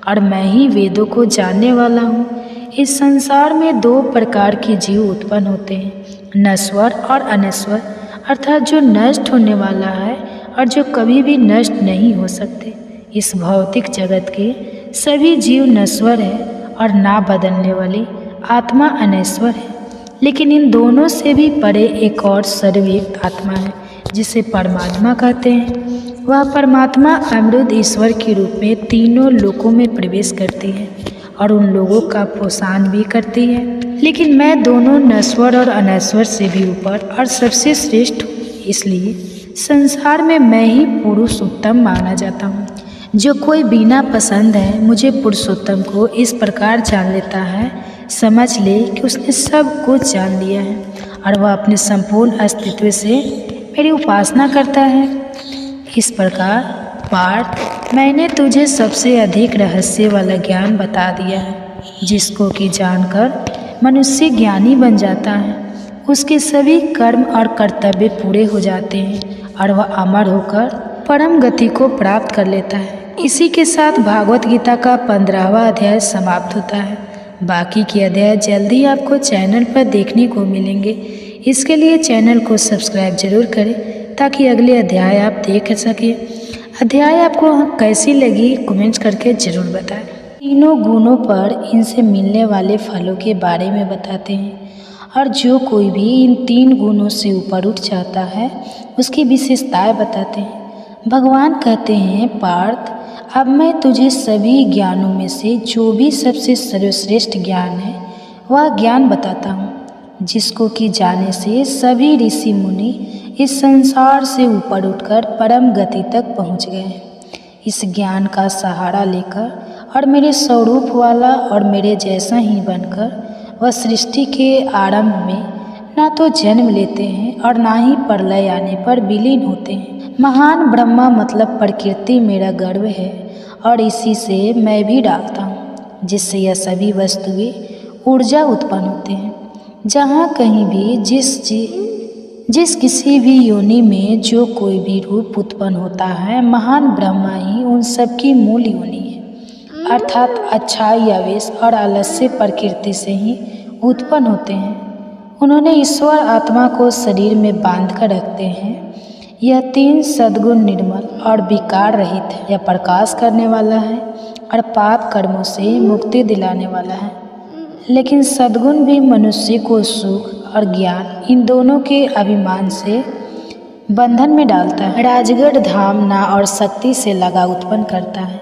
और मैं ही वेदों को जानने वाला हूँ। इस संसार में दो प्रकार के जीव उत्पन्न होते हैं, नश्वर और अनश्वर, अर्थात जो नष्ट होने वाला है और जो कभी भी नष्ट नहीं हो सकते। इस भौतिक जगत के सभी जीव नश्वर है और ना बदलने वाली आत्मा अनश्वर है। लेकिन इन दोनों से भी परे एक और सर्वव्यापी आत्मा है जिसे परमात्मा कहते हैं। वह परमात्मा अमृत ईश्वर के रूप में तीनों लोकों में प्रवेश करती है और उन लोगों का पोषण भी करती है। लेकिन मैं दोनों नश्वर और अनश्वर से भी ऊपर और सबसे श्रेष्ठ हूँ, इसलिए संसार में मैं ही पुरुषोत्तम माना जाता हूँ। जो कोई बिना पसंद है मुझे पुरुषोत्तम को इस प्रकार जान लेता है, समझ ले कि उसने सब कुछ जान लिया है और वह अपने संपूर्ण अस्तित्व से मेरी उपासना करता है। इस प्रकार पार्थ, मैंने तुझे सबसे अधिक रहस्य वाला ज्ञान बता दिया है, जिसको कि जानकर मनुष्य ज्ञानी बन जाता है। उसके सभी कर्म और कर्तव्य पूरे हो जाते हैं और वह अमर होकर परम गति को प्राप्त कर लेता है। इसी के साथ भागवत गीता का 15वां अध्याय समाप्त होता है। बाकी के अध्याय जल्दी आपको चैनल पर देखने को मिलेंगे। इसके लिए चैनल को सब्सक्राइब जरूर करें ताकि अगले अध्याय आप देख सकें। अध्याय आपको कैसी लगी कमेंट्स करके ज़रूर बताएं। तीनों गुणों पर इनसे मिलने वाले फलों के बारे में बताते हैं और जो कोई भी इन 3 गुणों से ऊपर उठ जाता है उसकी विशेषताएं बताते हैं। भगवान कहते हैं, पार्थ, अब मैं तुझे सभी ज्ञानों में से जो भी सबसे सर्वश्रेष्ठ ज्ञान है वह ज्ञान बताता हूँ, जिसको कि जाने से सभी ऋषि मुनि इस संसार से ऊपर उठकर परम गति तक पहुँच गए हैं। इस ज्ञान का सहारा लेकर और मेरे स्वरूप वाला और मेरे जैसा ही बनकर वह सृष्टि के आरंभ में ना तो जन्म लेते हैं और ना ही प्रलय आने पर विलीन होते हैं। महान ब्रह्मा मतलब प्रकृति मेरा गर्व है और इसी से मैं भी डालता हूँ, जिससे यह सभी वस्तुएं ऊर्जा उत्पन्न होते हैं। जहाँ कहीं भी जिस किसी भी योनि में जो कोई भी रूप उत्पन्न होता है, महान ब्रह्मा ही उन सब की मूल योनि है, अर्थात अच्छाई, आवेश और आलस्य प्रकृति से ही उत्पन्न होते हैं। उन्होंने ईश्वर आत्मा को शरीर में बांध कर रखते हैं। यह 3 सद्गुण निर्मल और विकार रहित है। यह प्रकाश करने वाला है और पाप कर्मों से मुक्ति दिलाने वाला है। लेकिन सद्गुण भी मनुष्य को सुख और ज्ञान इन दोनों के अभिमान से बंधन में डालता है। राजगढ़ धाम ना और शक्ति से लगा उत्पन्न करता है।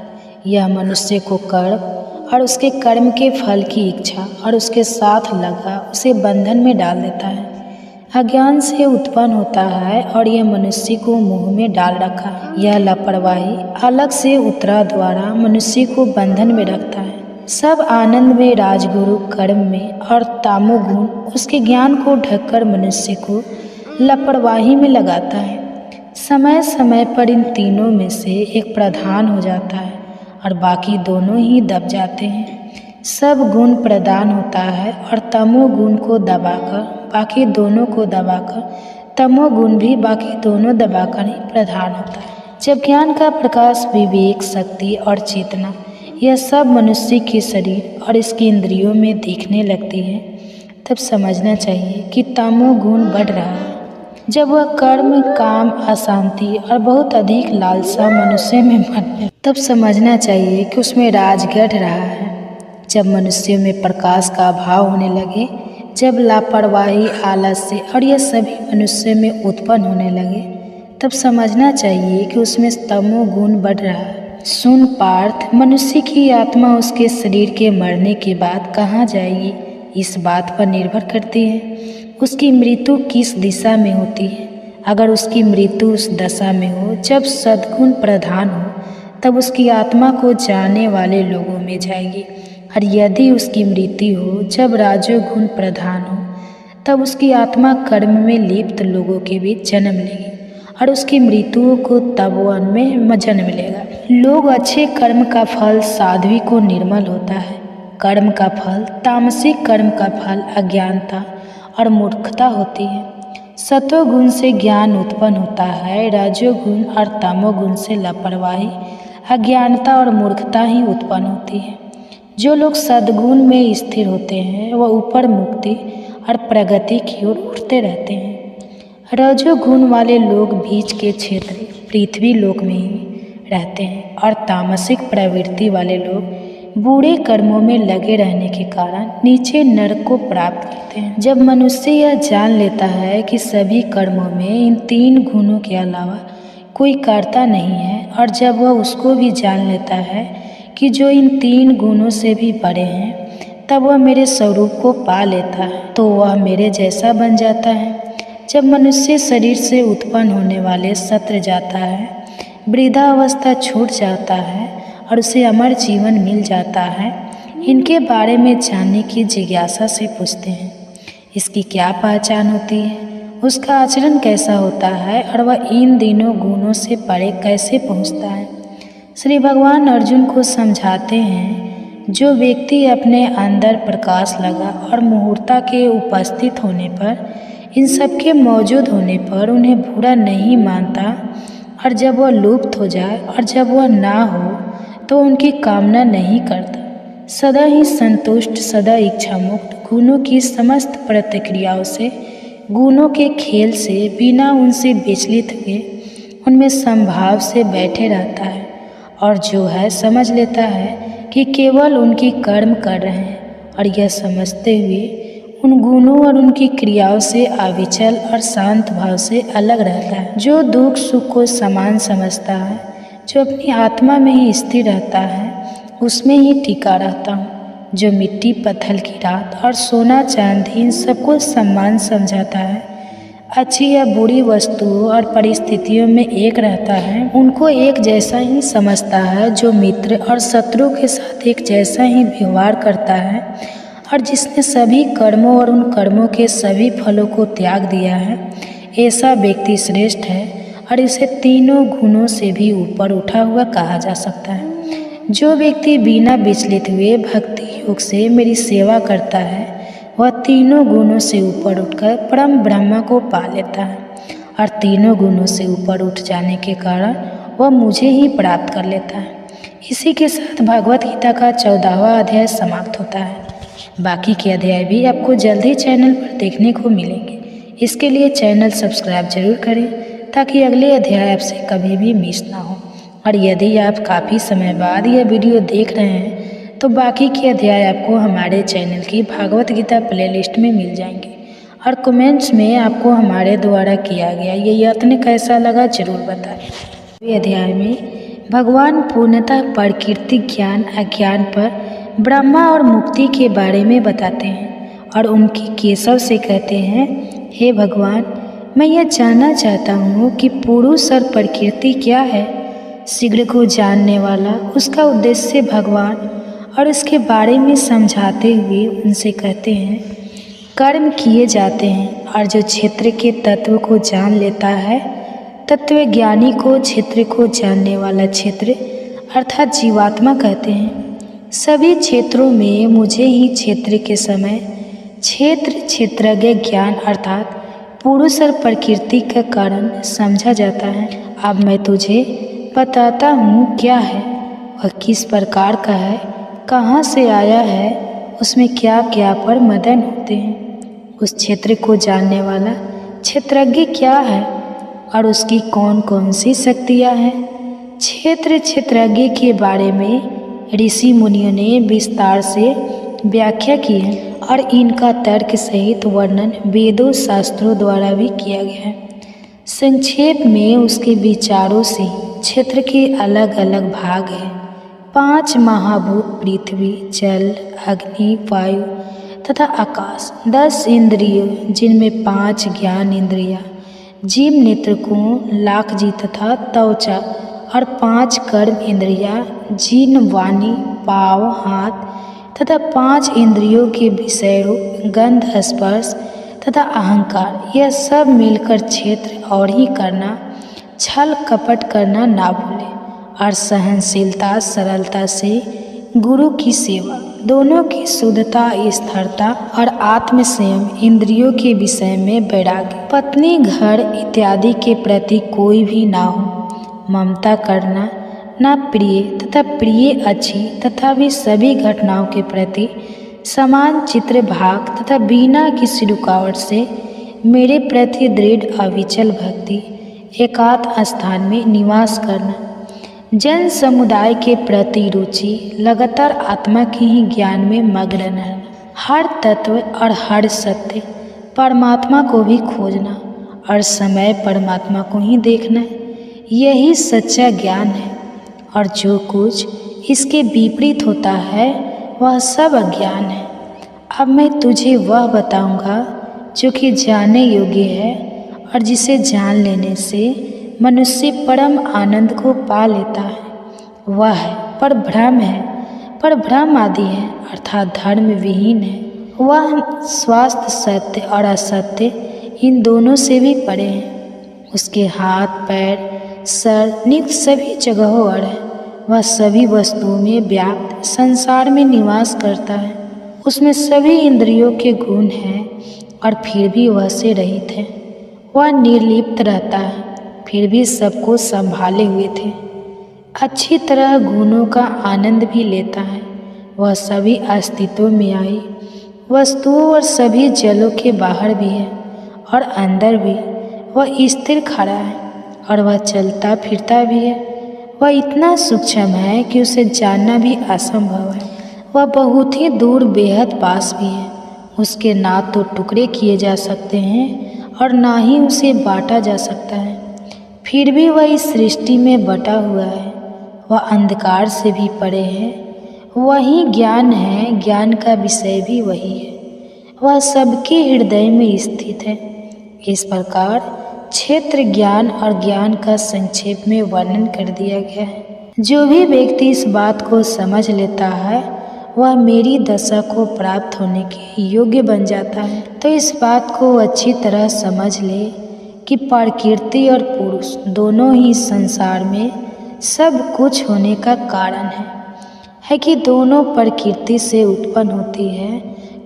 यह मनुष्य को कर्म और उसके कर्म के फल की इच्छा और उसके साथ लगा उसे बंधन में डाल देता है। अज्ञान से उत्पन्न होता है और यह मनुष्य को मुंह में डाल रखा है। यह लापरवाही अलग से उत्तरा द्वारा मनुष्य को बंधन में रखता है। सब आनंद में, राजगुरु कर्म में और तामोगुण उसके ज्ञान को ढककर मनुष्य को लापरवाही में लगाता है। समय समय पर इन तीनों में से एक प्रधान हो जाता है और बाकी दोनों ही दब जाते हैं। सब गुण प्रदान होता है और तमोगुण को दबाकर बाकी दोनों को दबाकर तमोगुण भी बाकी दोनों दबाकर ही प्रधान होता है। जब ज्ञान का प्रकाश, विवेक, शक्ति और चेतना यह सब मनुष्य के शरीर और इसकी इंद्रियों में दिखने लगती है, तब समझना चाहिए कि तमोगुण बढ़ रहा है। जब वह कर्म, काम, अशांति और बहुत अधिक लालसा मनुष्य में मन, तब समझना चाहिए कि उसमें राज गढ़ रहा है। जब मनुष्यों में प्रकाश का अभाव होने लगे, जब लापरवाही, आलस्य और यह सभी मनुष्य में उत्पन्न होने लगे, तब समझना चाहिए कि उसमें तमो गुण बढ़ रहा है। सुन पार्थ, मनुष्य की आत्मा उसके शरीर के मरने के बाद कहाँ जाएगी, इस बात पर निर्भर करती है उसकी मृत्यु किस दिशा में होती है। अगर उसकी मृत्यु उस दशा में हो जब सद्गुण प्रधान हो, तब उसकी आत्मा को जाने वाले लोगों में जाएगी, और यदि उसकी मृत्यु हो जब राजोगुण प्रधान हो, तब उसकी आत्मा कर्म में लिप्त लोगों के बीच जन्म लेगी, और उसकी मृत्यु को तब वन में जन्म लेगा। लोग अच्छे कर्म का फल साध्वी को निर्मल होता है, कर्म का फल, तामसिक कर्म का फल अज्ञानता और मूर्खता होती है। सतोगुण से ज्ञान उत्पन्न होता है, राजोगुण और तमोगुण से लापरवाही, अज्ञानता और मूर्खता ही उत्पन्न होती है। जो लोग सद्गुण में स्थिर होते हैं वह ऊपर मुक्ति और प्रगति की ओर उठते रहते हैं। रजोगुण वाले लोग बीच के क्षेत्र पृथ्वी लोक में ही रहते हैं, और तामसिक प्रवृत्ति वाले लोग बुरे कर्मों में लगे रहने के कारण नीचे नरक को प्राप्त करते हैं। जब मनुष्य यह जान लेता है कि सभी कर्मों में इन 3 गुणों के अलावा कोई कर्ता नहीं है, और जब वह उसको भी जान लेता है कि जो इन 3 गुणों से भी बड़े हैं, तब वह मेरे स्वरूप को पा लेता है, तो वह मेरे जैसा बन जाता है। जब मनुष्य शरीर से उत्पन्न होने वाले सत्र जाता है, वृद्धावस्था छूट जाता है और उसे अमर जीवन मिल जाता है, इनके बारे में जानने की जिज्ञासा से पूछते हैं। इसकी क्या पहचान होती है, उसका आचरण कैसा होता है, और वह इन तीनों गुणों से परे कैसे पहुँचता है। श्री भगवान अर्जुन को समझाते हैं, जो व्यक्ति अपने अंदर प्रकाश लगा और मुहूर्ता के उपस्थित होने पर, इन सबके मौजूद होने पर उन्हें बुरा नहीं मानता, और जब वह लुप्त हो जाए और जब वह ना हो तो उनकी कामना नहीं करता, सदा ही संतुष्ट, सदा इच्छा मुक्त, गुणों की समस्त प्रतिक्रियाओं से, गुणों के खेल से बिना उनसे विचलित हुए उनमें समभाव से बैठे रहता है, और जो है समझ लेता है कि केवल उनकी कर्म कर रहे हैं, और यह समझते हुए उन गुणों और उनकी क्रियाओं से अविचल और शांत भाव से अलग रहता है। जो दुख सुख को समान समझता है, जो अपनी आत्मा में ही स्थिर रहता है, उसमें ही टिका रहता हूँ। जो मिट्टी पत्थर की रात और सोना चांदी इन सबको समान समझाता है, अच्छी या बुरी वस्तुओं और परिस्थितियों में एक रहता है, उनको एक जैसा ही समझता है। जो मित्र और शत्रु के साथ एक जैसा ही व्यवहार करता है, और जिसने सभी कर्मों और उन कर्मों के सभी फलों को त्याग दिया है, ऐसा व्यक्ति श्रेष्ठ है, और इसे तीनों गुणों से भी ऊपर उठा हुआ कहा जा सकता है। जो व्यक्ति बिना विचलित हुए भक्ति योग से मेरी सेवा करता है, वह तीनों गुणों से ऊपर उठकर परम ब्रह्म को पा लेता है, और तीनों गुणों से ऊपर उठ जाने के कारण वह मुझे ही प्राप्त कर लेता है। इसी के साथ भगवत गीता का 14वां अध्याय समाप्त होता है। बाकी के अध्याय भी आपको जल्दी चैनल पर देखने को मिलेंगे। इसके लिए चैनल सब्सक्राइब जरूर करें, ताकि अगले अध्याय आपसे कभी भी मिस ना हो। और यदि आप काफ़ी समय बाद यह वीडियो देख रहे हैं, तो बाकी के अध्याय आपको हमारे चैनल की भागवत गीता प्लेलिस्ट में मिल जाएंगे। और कमेंट्स में आपको हमारे द्वारा किया गया ये यत्न कैसा लगा जरूर बताएं। इस अध्याय में भगवान पूर्णतः प्रकृति ज्ञान अज्ञान पर ब्रह्मा और मुक्ति के बारे में बताते हैं, और उनकी केशव से कहते हैं, हे भगवान, मैं यह जानना चाहता हूँ कि पुरुष और प्रकृति क्या है। शीघ्र को जानने वाला उसका उद्देश्य भगवान और उसके बारे में समझाते हुए उनसे कहते हैं, कर्म किए जाते हैं, और जो क्षेत्र के तत्व को जान लेता है, तत्वज्ञानी को क्षेत्र को जानने वाला क्षेत्र अर्थात जीवात्मा कहते हैं। सभी क्षेत्रों में मुझे ही क्षेत्र के समय क्षेत्रज्ञ ज्ञान अर्थात पुरुष और प्रकृति का कारण समझा जाता है। अब मैं तुझे बताता हूँ क्या है, वह किस प्रकार का है, कहाँ से आया है, उसमें क्या क्या पर मदन होते हैं। उस क्षेत्र को जानने वाला क्षेत्रज्ञ क्या है और उसकी कौन कौन सी शक्तियाँ हैं। क्षेत्रज्ञ के बारे में ऋषि मुनियों ने विस्तार से व्याख्या की है और इनका तर्क सहित वर्णन वेदों शास्त्रों द्वारा भी किया गया है। संक्षेप में उसके विचारों से क्षेत्र के अलग अलग भाग हैं। 5 महाभूत पृथ्वी, जल, अग्नि, वायु तथा आकाश, 10 इंद्रियों जिनमें 5 ज्ञान इंद्रियां, जीव नेत्रकों, लाखजी तथा त्वचा और 5 कर्म इंद्रियां, जिन, वाणी, पाँव, हाथ तथा 5 इंद्रियों के विषय रूप गंध, स्पर्श तथा अहंकार, यह सब मिलकर क्षेत्र और ही करना, छल कपट करना ना भूले और सहनशीलता सरलता से गुरु की सेवा, दोनों की शुद्धता स्थिरता और आत्म संयम, इंद्रियों के विषय में वैराग्य, पत्नी घर इत्यादि के प्रति कोई भी ना हो, ममता करना ना प्रिय तथा प्रिय अच्छी तथा भी सभी घटनाओं के प्रति समान चित्र भाग तथा बिना किसी रुकावट से मेरे प्रति दृढ़ अविचल भक्ति, एकांत स्थान में निवास करना, जन समुदाय के प्रति रुचि, लगातार आत्मा के ही ज्ञान में मग्न रहना, हर तत्व और हर सत्य परमात्मा को भी खोजना और समय परमात्मा को ही देखना, यही सच्चा ज्ञान है। और जो कुछ इसके विपरीत होता है वह सब अज्ञान है। अब मैं तुझे वह बताऊंगा जो कि जानने योग्य है और जिसे जान लेने से मनुष्य परम आनंद को पा लेता है। वह है पर भ्रम है, पर भ्रम आदि है अर्थात धर्म विहीन है। वह स्वास्थ्य सत्य और असत्य इन दोनों से भी परे है। उसके हाथ पैर सर नित सभी जगहों और है। वह सभी वस्तुओं में व्याप्त संसार में निवास करता है। उसमें सभी इंद्रियों के गुण हैं और फिर भी वह से रहित है। वह निर्लिप्त रहता है फिर भी सबको संभाले हुए थे। अच्छी तरह गुणों का आनंद भी लेता है। वह सभी अस्तित्व में आई वस्तुओं और सभी जलों के बाहर भी है और अंदर भी। वह स्थिर खड़ा है और वह चलता फिरता भी है। वह इतना सूक्ष्म है कि उसे जानना भी असंभव है। वह बहुत ही दूर बेहद पास भी है। उसके ना तो टुकड़े किए जा सकते हैं और ना ही उसे बांटा जा सकता है। फिर भी वह इस सृष्टि में बटा हुआ है। वह अंधकार से भी परे है। वही ज्ञान है, ज्ञान का विषय भी वही है। वह सबके हृदय में स्थित है। इस प्रकार क्षेत्र ज्ञान और ज्ञान का संक्षेप में वर्णन कर दिया गया है। जो भी व्यक्ति इस बात को समझ लेता है वह मेरी दशा को प्राप्त होने के योग्य बन जाता है। तो इस बात को अच्छी तरह समझ ले कि प्रकृति और पुरुष दोनों ही संसार में सब कुछ होने का कारण है कि दोनों प्रकृति से उत्पन्न होती है।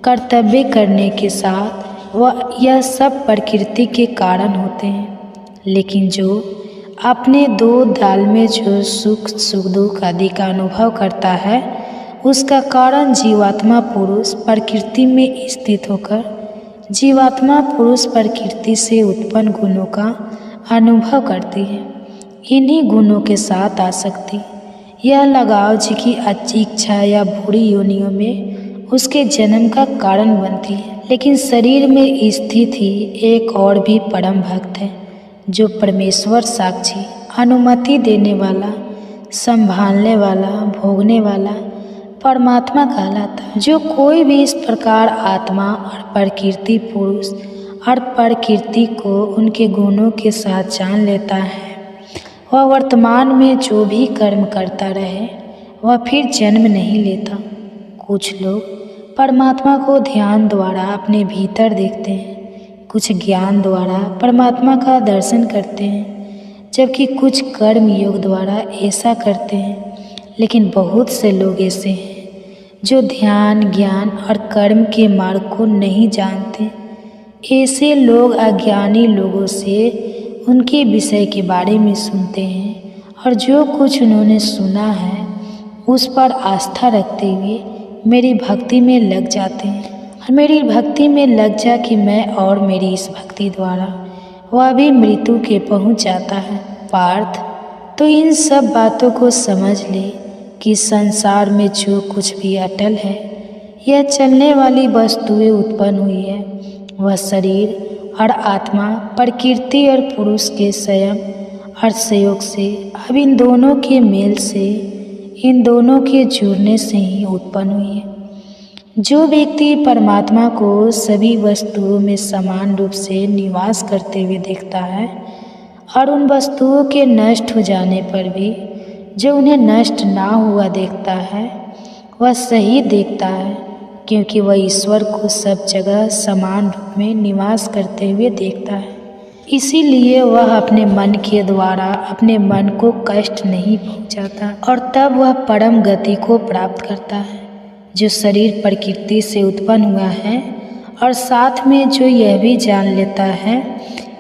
कर्तव्य करने के साथ वह यह सब प्रकृति के कारण होते हैं। लेकिन जो अपने दो दाल में जो सुख दुख आदि का अनुभव करता है उसका कारण जीवात्मा पुरुष प्रकृति में स्थित होकर जीवात्मा पुरुष प्रकृति से उत्पन्न गुणों का अनुभव करती है। इन्हीं गुणों के साथ आसक्ति, यह लगाव जी की अच्छी इच्छा या बुरी योनियों में उसके जन्म का कारण बनती है। लेकिन शरीर में स्थित ही एक और भी परम भक्त है जो परमेश्वर साक्षी, अनुमति देने वाला, संभालने वाला, भोगने वाला परमात्मा कहलाता है। जो कोई भी इस प्रकार आत्मा और प्रकृति पुरुष और प्रकृति को उनके गुणों के साथ जान लेता है वह वर्तमान में जो भी कर्म करता रहे वह फिर जन्म नहीं लेता। कुछ लोग परमात्मा को ध्यान द्वारा अपने भीतर देखते हैं, कुछ ज्ञान द्वारा परमात्मा का दर्शन करते हैं, जबकि कुछ कर्म योग द्वारा ऐसा करते हैं। लेकिन बहुत से लोग ऐसे हैं जो ध्यान, ज्ञान और कर्म के मार्ग को नहीं जानते। ऐसे लोग अज्ञानी लोगों से उनके विषय के बारे में सुनते हैं और जो कुछ उन्होंने सुना है उस पर आस्था रखते हुए मेरी भक्ति में लग जाते हैं। और मेरी भक्ति में लग जा कि मैं और मेरी इस भक्ति द्वारा वह भी मृत्यु के पहुँच जाता है। पार्थ, तो इन सब बातों को समझ ले कि संसार में जो कुछ भी अटल है, यह चलने वाली वस्तुएं उत्पन्न हुई है। वह शरीर और आत्मा प्रकृति और पुरुष के संयम और सहयोग से, अब इन दोनों के मेल से, इन दोनों के जुड़ने से ही उत्पन्न हुई है। जो व्यक्ति परमात्मा को सभी वस्तुओं में समान रूप से निवास करते हुए देखता है और उन वस्तुओं के नष्ट हो जाने पर भी जो उन्हें नष्ट ना हुआ देखता है, वह सही देखता है, क्योंकि वह ईश्वर को सब जगह समान रूप में निवास करते हुए देखता है। इसीलिए वह अपने मन के द्वारा अपने मन को कष्ट नहीं पहुंचाता और तब वह परम गति को प्राप्त करता है। जो शरीर प्रकृति से उत्पन्न हुआ है और साथ में जो यह भी जान लेता है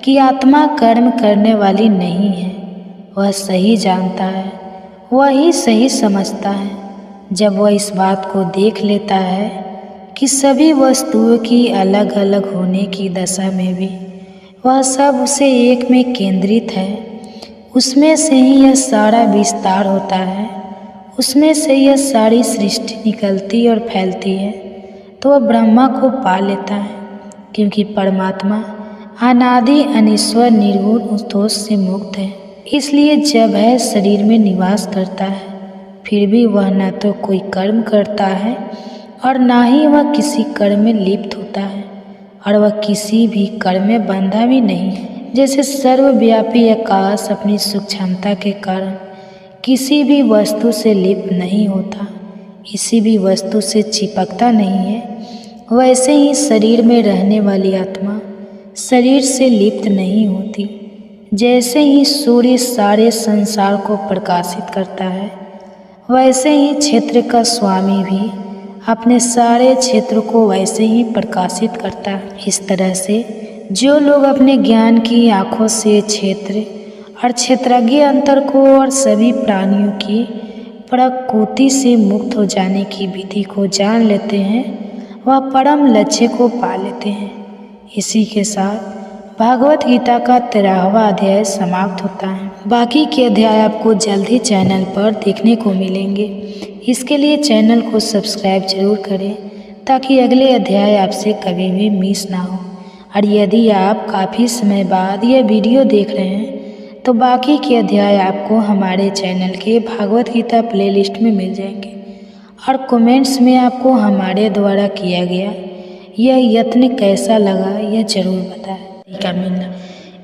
कि आत्मा कर्म करने वाली नहीं है, वह सही जानता है, वही सही समझता है। जब वह इस बात को देख लेता है कि सभी वस्तुओं की अलग अलग होने की दशा में भी वह सब उसे एक में केंद्रित है, उसमें से ही यह सारा विस्तार होता है, उसमें से यह सारी सृष्टि निकलती और फैलती है, तो वह ब्रह्मा को पा लेता है। क्योंकि परमात्मा अनादि अनीश्वर निर्गुण उस दोष से मुक्त है, इसलिए जब वह शरीर में निवास करता है फिर भी वह न तो कोई कर्म करता है और ना ही वह किसी कर्म में लिप्त होता है, और वह किसी भी कर्म में बंधा भी नहीं है। जैसे सर्वव्यापी आकाश अपनी सूक्ष्मता के कारण किसी भी वस्तु से लिप्त नहीं होता, किसी भी वस्तु से चिपकता नहीं है, वैसे ही शरीर में रहने वाली आत्मा शरीर से लिप्त नहीं होती। जैसे ही सूर्य सारे संसार को प्रकाशित करता है, वैसे ही क्षेत्र का स्वामी भी अपने सारे क्षेत्र को वैसे ही प्रकाशित करता है। इस तरह से जो लोग अपने ज्ञान की आँखों से क्षेत्र और क्षेत्रज्ञ अंतर को और सभी प्राणियों की प्रकृति से मुक्त हो जाने की विधि को जान लेते हैं, वह परम लक्ष्य को पा लेते हैं। इसी के साथ भागवत गीता का 13वां अध्याय समाप्त होता है। बाकी के अध्याय आपको जल्द ही चैनल पर देखने को मिलेंगे। इसके लिए चैनल को सब्सक्राइब जरूर करें ताकि अगले अध्याय आपसे कभी भी मिस ना हो। और यदि आप काफ़ी समय बाद यह वीडियो देख रहे हैं तो बाकी के अध्याय आपको हमारे चैनल के भागवत गीता प्लेलिस्ट में मिल जाएंगे। और कमेंट्स में आपको हमारे द्वारा किया गया यह यत्न कैसा लगा यह जरूर बताएं। का मिलना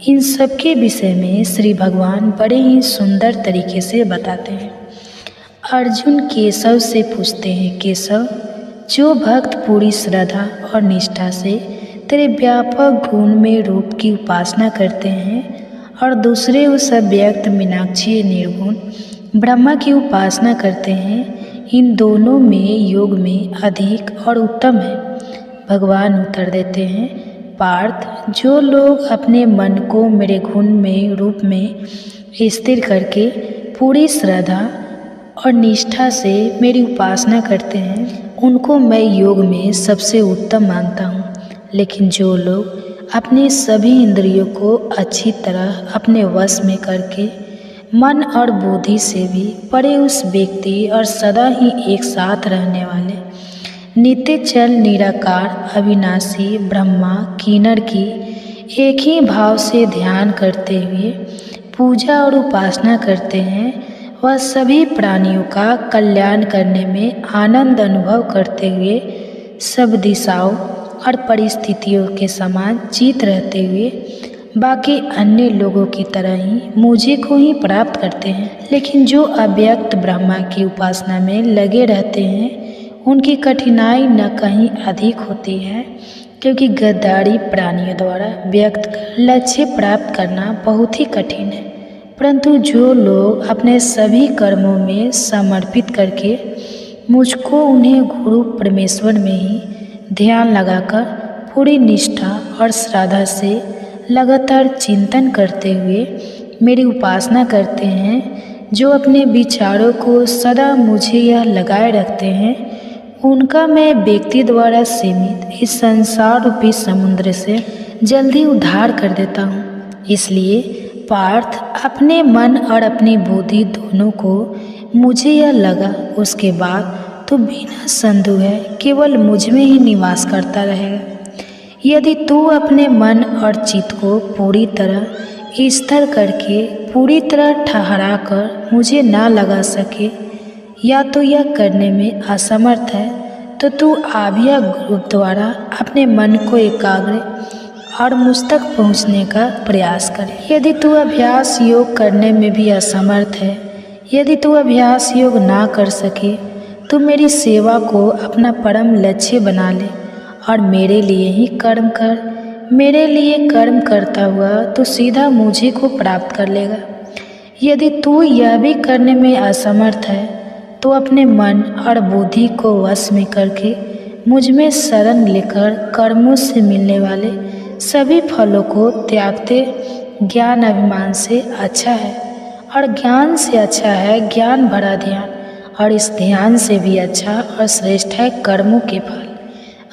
इन सब के विषय में श्री भगवान बड़े ही सुंदर तरीके से बताते हैं। अर्जुन केशव से पूछते हैं, केशव, जो भक्त पूरी श्रद्धा और निष्ठा से तेरे व्यापक गुण में रूप की उपासना करते हैं और दूसरे उस अव्यक्त मीनाक्षी निर्गुण ब्रह्मा की उपासना करते हैं, इन दोनों में योग में अधिक और उत्तम है। भगवान उत्तर देते हैं, पार्थ, जो लोग अपने मन को मेरे गुण में रूप में स्थिर करके पूरी श्रद्धा और निष्ठा से मेरी उपासना करते हैं, उनको मैं योग में सबसे उत्तम मानता हूँ। लेकिन जो लोग अपने सभी इंद्रियों को अच्छी तरह अपने वश में करके मन और बुद्धि से भी परे उस व्यक्ति और सदा ही एक साथ रहने वाले नित्य चल निराकार अविनाशी ब्रह्मा किन्नर की एक ही भाव से ध्यान करते हुए पूजा और उपासना करते हैं, वह सभी प्राणियों का कल्याण करने में आनंद अनुभव करते हुए सब दिशाओं और परिस्थितियों के समान चित रहते हुए बाकी अन्य लोगों की तरह ही मुझे को ही प्राप्त करते हैं। लेकिन जो अव्यक्त ब्रह्मा की उपासना में लगे रहते हैं, उनकी कठिनाई न कहीं अधिक होती है, क्योंकि गद्दारी प्राणियों द्वारा व्यक्त लक्ष्य प्राप्त करना बहुत ही कठिन है। परंतु जो लोग अपने सभी कर्मों में समर्पित करके मुझको उन्हें गुरु परमेश्वर में ही ध्यान लगाकर पूरी निष्ठा और श्रद्धा से लगातार चिंतन करते हुए मेरी उपासना करते हैं, जो अपने विचारों को सदा मुझे यह लगाए रखते हैं, उनका मैं व्यक्ति द्वारा सीमित इस संसार रूपी समुद्र से जल्दी उद्धार कर देता हूँ। इसलिए पार्थ, अपने मन और अपनी बुद्धि दोनों को मुझे यह लगा, उसके बाद तो बिना संदेह है केवल मुझ में ही निवास करता रहेगा। यदि तू अपने मन और चित्त को पूरी तरह स्थिर करके, पूरी तरह ठहरा कर मुझे ना लगा सके, या तो यह करने में असमर्थ है, तो तू आभ्या ग्रुप द्वारा अपने मन को एकाग्र और मुझ तक पहुँचने का प्रयास करे। यदि तू अभ्यास योग करने में भी असमर्थ है, यदि तू अभ्यास योग ना कर सके, तो मेरी सेवा को अपना परम लक्ष्य बना ले और मेरे लिए ही कर्म कर। मेरे लिए कर्म करता हुआ तो सीधा मुझे को प्राप्त कर लेगा। यदि तू यह भी करने में असमर्थ है, तो अपने मन और बुद्धि को वश में करके मुझ में शरण लेकर कर्मों से मिलने वाले सभी फलों को त्यागते ज्ञान अभिमान से अच्छा है, और ज्ञान से अच्छा है ज्ञान भरा ध्यान, और इस ध्यान से भी अच्छा और श्रेष्ठ है कर्मों के फल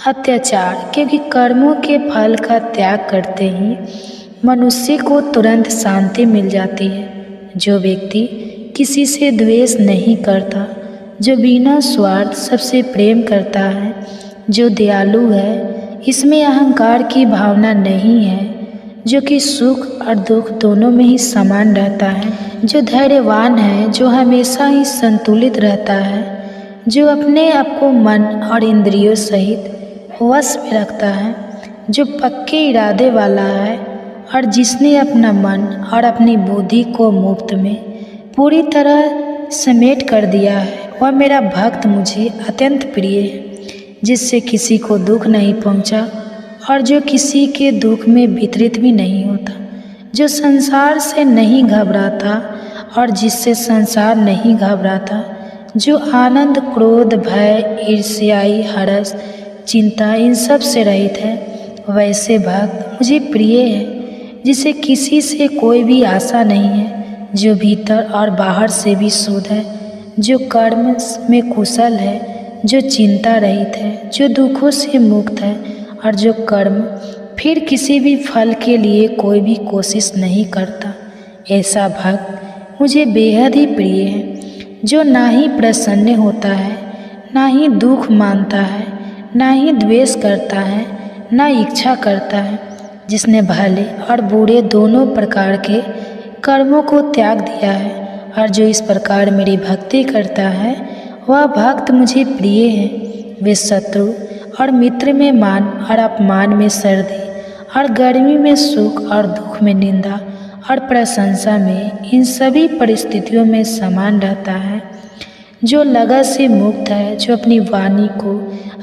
अत्याचार, क्योंकि कर्मों के फल का त्याग करते ही मनुष्य को तुरंत शांति मिल जाती है। जो व्यक्ति किसी से द्वेष नहीं करता, जो बिना स्वार्थ सबसे प्रेम करता है, जो दयालु है, इसमें अहंकार की भावना नहीं है, जो कि सुख और दुख दोनों में ही समान रहता है, जो धैर्यवान है, जो हमेशा ही संतुलित रहता है, जो अपने आप को मन और इंद्रियों सहित वश में रखता है, जो पक्के इरादे वाला है, और जिसने अपना मन और अपनी बुद्धि को मुफ्त में पूरी तरह समेट कर दिया है, वह मेरा भक्त मुझे अत्यंत प्रिय है, जिससे किसी को दुख नहीं पहुंचा और जो किसी के दुख में वितरित भी नहीं होता, जो संसार से नहीं घबराता और जिससे संसार नहीं घबराता, जो आनंद, क्रोध, भय, ईर्ष्याई, हर्ष, चिंता इन सब से रहित है, वैसे भक्त मुझे प्रिय है, जिसे किसी से कोई भी आशा नहीं है, जो भीतर और बाहर से भी शुद्ध है, जो कर्म में कुशल है, जो चिंता रहित है, जो दुखों से मुक्त है, और जो कर्म फिर किसी भी फल के लिए कोई भी कोशिश नहीं करता। ऐसा भक्त मुझे बेहद ही प्रिय है, जो ना ही प्रसन्न होता है, ना ही दुख मानता है, ना ही द्वेष करता है, ना इच्छा करता है, जिसने भले और बुरे दोनों प्रकार के कर्मों को त्याग दिया है, और जो इस प्रकार मेरी भक्ति करता है, वह भक्त मुझे प्रिय है। वे शत्रु और मित्र में मान और अपमान में सर्दी, और गर्मी में सुख और दुख में निंदा और प्रशंसा में, इन सभी परिस्थितियों में समान रहता है, जो लगन से मुक्त है, जो अपनी वाणी को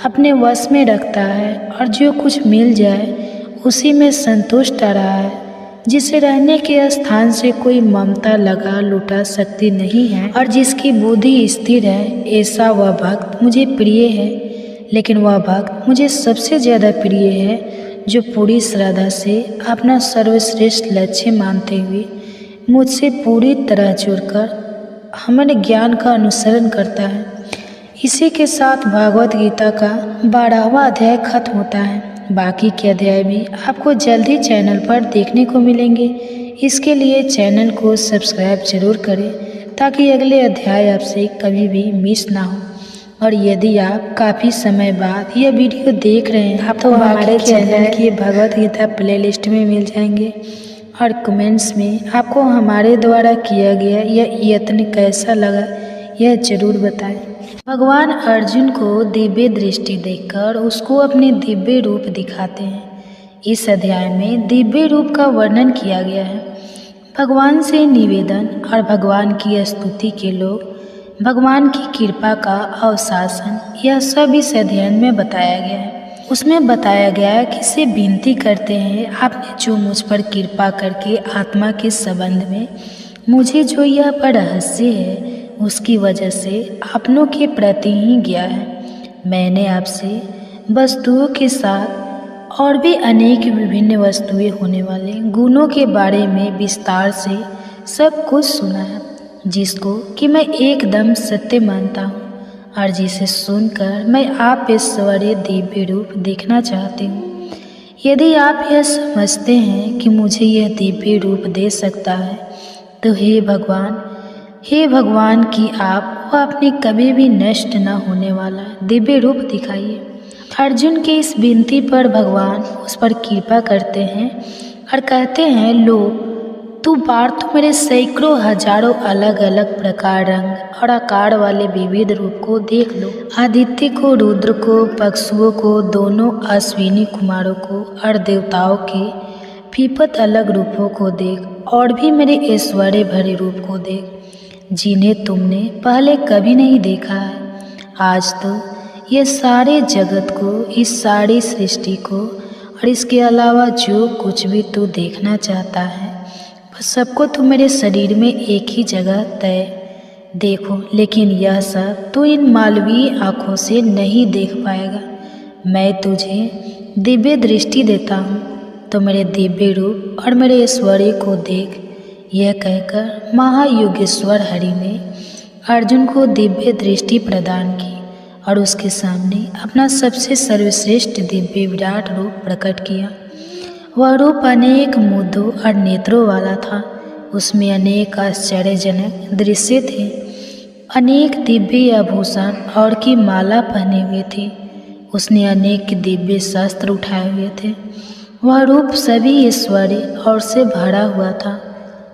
अपने वश में रखता है, और जो कुछ मिल जाए उसी में संतुष्ट रहा है, जिसे रहने के स्थान से कोई ममता लगा लुटा सकती नहीं है, और जिसकी बुद्धि स्थिर है, ऐसा वह भक्त मुझे प्रिय है। लेकिन वह भक्त मुझे सबसे ज़्यादा प्रिय है, जो पूरी श्रद्धा से अपना सर्वश्रेष्ठ लक्ष्य मानते हुए मुझसे पूरी तरह जुड़कर हमारे ज्ञान का अनुसरण करता है। इसी के साथ भागवत गीता का 12वां अध्याय खत्म होता है। बाकी के अध्याय भी आपको जल्द ही चैनल पर देखने को मिलेंगे। इसके लिए चैनल को सब्सक्राइब जरूर करें, ताकि अगले अध्याय आपसे कभी भी मिस ना हो। और यदि आप काफ़ी समय बाद यह वीडियो देख रहे हैं, तो हमारे चैनल की भगवत गीता प्लेलिस्ट में मिल जाएंगे, और कमेंट्स में आपको हमारे द्वारा किया गया यह यत्न कैसा लगा, यह जरूर बताएं। भगवान अर्जुन को दिव्य दृष्टि देकर उसको अपने दिव्य रूप दिखाते हैं। इस अध्याय में दिव्य रूप का वर्णन किया गया है। भगवान से निवेदन और भगवान की स्तुति के लोग, भगवान की कृपा का अवशासन, यह सब इस अध्ययन में बताया गया है। उसमें बताया गया है कि से विनती करते हैं, आपने जो मुझ पर कृपा करके आत्मा के संबंध में मुझे जो यह पर रहस्य है, उसकी वजह से अपनों के प्रति ही गया है। मैंने आपसे वस्तुओं के साथ और भी अनेक विभिन्न वस्तुएं होने वाले गुणों के बारे में विस्तार से सब कुछ सुना है, जिसको कि मैं एकदम सत्य मानता हूँ, और जिसे सुनकर मैं आप ऐश्वर्य दिव्य रूप देखना चाहती हूँ। यदि आप यह समझते हैं कि मुझे यह दिव्य रूप दे सकता है तो हे भगवान कि आप वह अपने कभी भी नष्ट न होने वाला दिव्य रूप दिखाइए। अर्जुन की इस विनती पर भगवान उस पर कृपा करते हैं और कहते हैं, लो तू बार तो मेरे सैकड़ों हजारों अलग अलग प्रकार, रंग और आकार वाले विविध रूप को देख लो। आदित्य को, रुद्र को, पक्षुओं को, दोनों अश्विनी कुमारों को और देवताओं के विपत अलग रूपों को देख और भी मेरे ऐश्वर्य भरे रूप को देख, जिन्हें तुमने पहले कभी नहीं देखा है। आज तो ये सारे जगत को, इस सारी सृष्टि को और इसके अलावा जो कुछ भी तू देखना चाहता है बस सबको तू मेरे शरीर में एक ही जगह तय देखो, लेकिन यह सब तू इन मालवीय आँखों से नहीं देख पाएगा। मैं तुझे दिव्य दृष्टि देता हूँ तो मेरे दिव्य रूप और मेरे ऐश्वर्य को देख। यह कहकर महायोगेश्वर हरि ने अर्जुन को दिव्य दृष्टि प्रदान की और उसके सामने अपना सबसे सर्वश्रेष्ठ दिव्य विराट रूप प्रकट किया। वह रूप अनेक मुद्दों और नेत्रों वाला था। उसमें अनेक आश्चर्यजनक दृश्य थे। अनेक दिव्य आभूषण और की माला पहने हुए थे। उसने अनेक दिव्य शस्त्र उठाए हुए थे। वह रूप सभी ऐश्वर्य और से भरा हुआ था।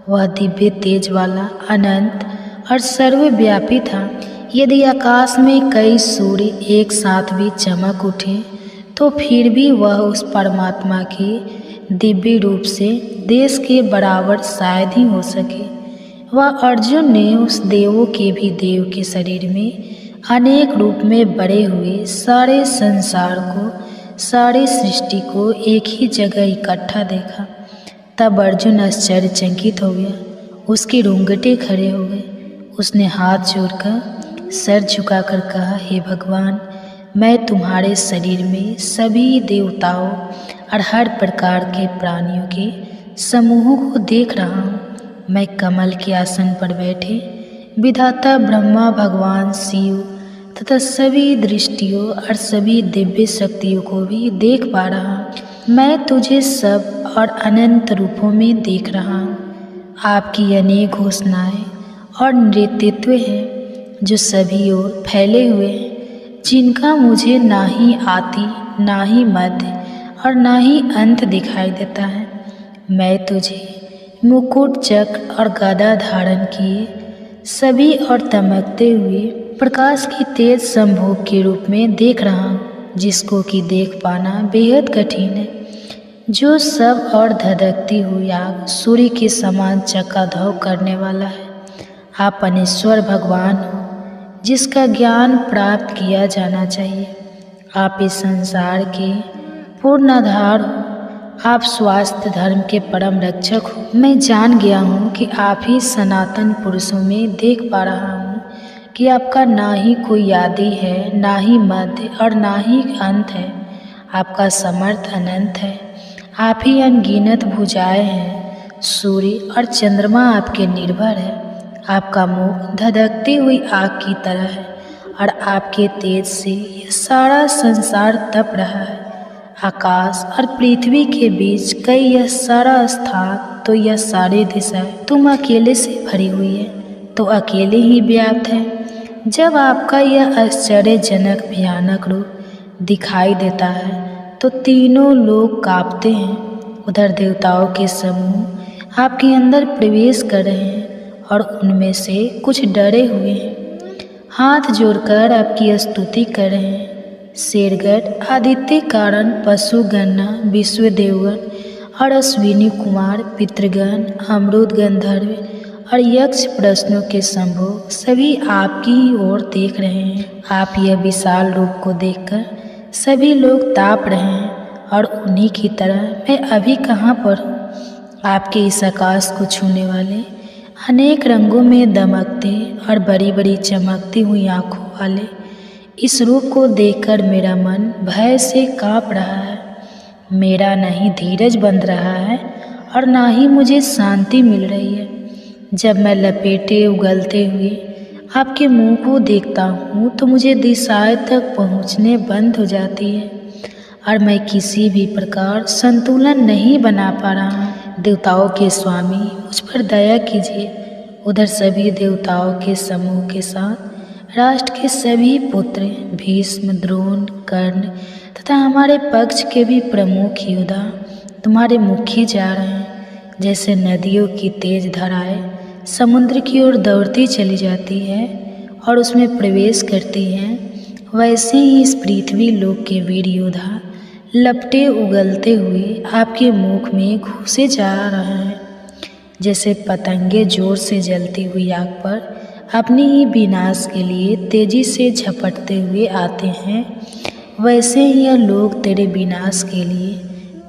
वह दिव्य तेज वाला, अनंत और सर्वव्यापी था। यदि आकाश में कई सूर्य एक साथ भी चमक उठे तो फिर भी वह उस परमात्मा के दिव्य रूप से देश के बराबर शायद ही हो सके। वह अर्जुन ने उस देवों के भी देव के शरीर में अनेक रूप में बड़े हुए सारे संसार को, सारी सृष्टि को एक ही जगह इकट्ठा देखा। तब अर्जुन आश्चर्यचकित हो गया। उसके रोंगटे खड़े हो गए। उसने हाथ जोड़कर सर झुकाकर कहा, हे भगवान, मैं तुम्हारे शरीर में सभी देवताओं और हर प्रकार के प्राणियों के समूहों को देख रहा हूँ। मैं कमल के आसन पर बैठे विधाता ब्रह्मा, भगवान शिव तथा सभी दृष्टियों और सभी दिव्य शक्तियों को भी देख पा रहा हूँ। मैं तुझे सब और अनंत रूपों में देख रहा हूँ। आपकी अनेक घोषणाएँ और नृत्यत्व हैं जो सभी ओर फैले हुए हैं, जिनका मुझे ना ही आदि, ना ही मध्य और ना ही अंत दिखाई देता है। मैं तुझे मुकुट, चक्र और गदा धारण किए सभी और दमकते हुए प्रकाश की तेज संभोग के रूप में देख रहा हूँ, जिसको कि देख पाना बेहद कठिन है। जो सब और धधकती हुई आग सूर्य के समान चकाधौ करने वाला है। आप अनीश्वर भगवान हो, जिसका ज्ञान प्राप्त किया जाना चाहिए। आप इस संसार के पूर्ण आधार हो। आप स्वास्थ्य धर्म के परम रक्षक हो। मैं जान गया हूँ कि आप ही सनातन पुरुषों में देख पा रहा हूँ कि आपका ना ही कोई आदि है, ना ही मध्य और ना ही अंत है। आपका समर्थ अनंत है। आप ही अनगिनत भुजाएं हैं। सूर्य और चंद्रमा आपके निर्भर है। आपका मुख धधकती हुई आग की तरह है और आपके तेज से यह सारा संसार तप रहा है। आकाश और पृथ्वी के बीच कई यह सारा स्थान, तो यह सारी दिशाएं तुम अकेले से भरी हुई है, तो अकेले ही व्याप्त है। जब आपका यह आश्चर्यजनक भयानक रूप दिखाई देता है तो तीनों लोग कांपते हैं। उधर देवताओं के समूह आपके अंदर प्रवेश कर रहे हैं और उनमें से कुछ डरे हुए हैं, हाथ जोड़कर आपकी स्तुति कर रहे हैं। शेरगढ़, आदित्य कारण, पशु गणना, विश्व देवगण और अश्विनी कुमार, पितृगण, अमरुद, गंधर्व और यक्ष प्रश्नों के संभोग सभी आपकी ही ओर देख रहे हैं। आप यह विशाल रूप को देखकर सभी लोग ताप रहे हैं और उन्हीं की तरह मैं अभी कहाँ पर हूँ। आपके इस आकाश को छूने वाले अनेक रंगों में दमकते और बड़ी बड़ी चमकती हुई आँखों वाले इस रूप को देखकर मेरा मन भय से काँप रहा है। मेरा न ही धीरज बंध रहा है और ना ही मुझे शांति मिल रही है। जब मैं लपेटे उगलते हुए आपके मुंह को देखता हूँ तो मुझे दिशाएं तक पहुँचने बंद हो जाती है। और मैं किसी भी प्रकार संतुलन नहीं बना पा रहा हूँ। देवताओं के स्वामी मुझ पर दया कीजिए। उधर सभी देवताओं के समूह के साथ राष्ट्र के सभी पुत्र भीष्म, द्रोण, कर्ण तथा हमारे पक्ष के भी प्रमुख योद्धा तुम्हारे मुखी जा रहे हैं। जैसे नदियों की तेज धाराएं समुद्र की ओर दौड़ती चली जाती है और उसमें प्रवेश करती हैं, वैसे ही इस पृथ्वी लोक के वीर योद्धा लपटे उगलते हुए आपके मुख में घुसे जा रहे हैं। जैसे पतंगे जोर से जलती हुई आग पर अपने ही विनाश के लिए तेजी से झपटते हुए आते हैं, वैसे ही यह लोग तेरे विनाश के लिए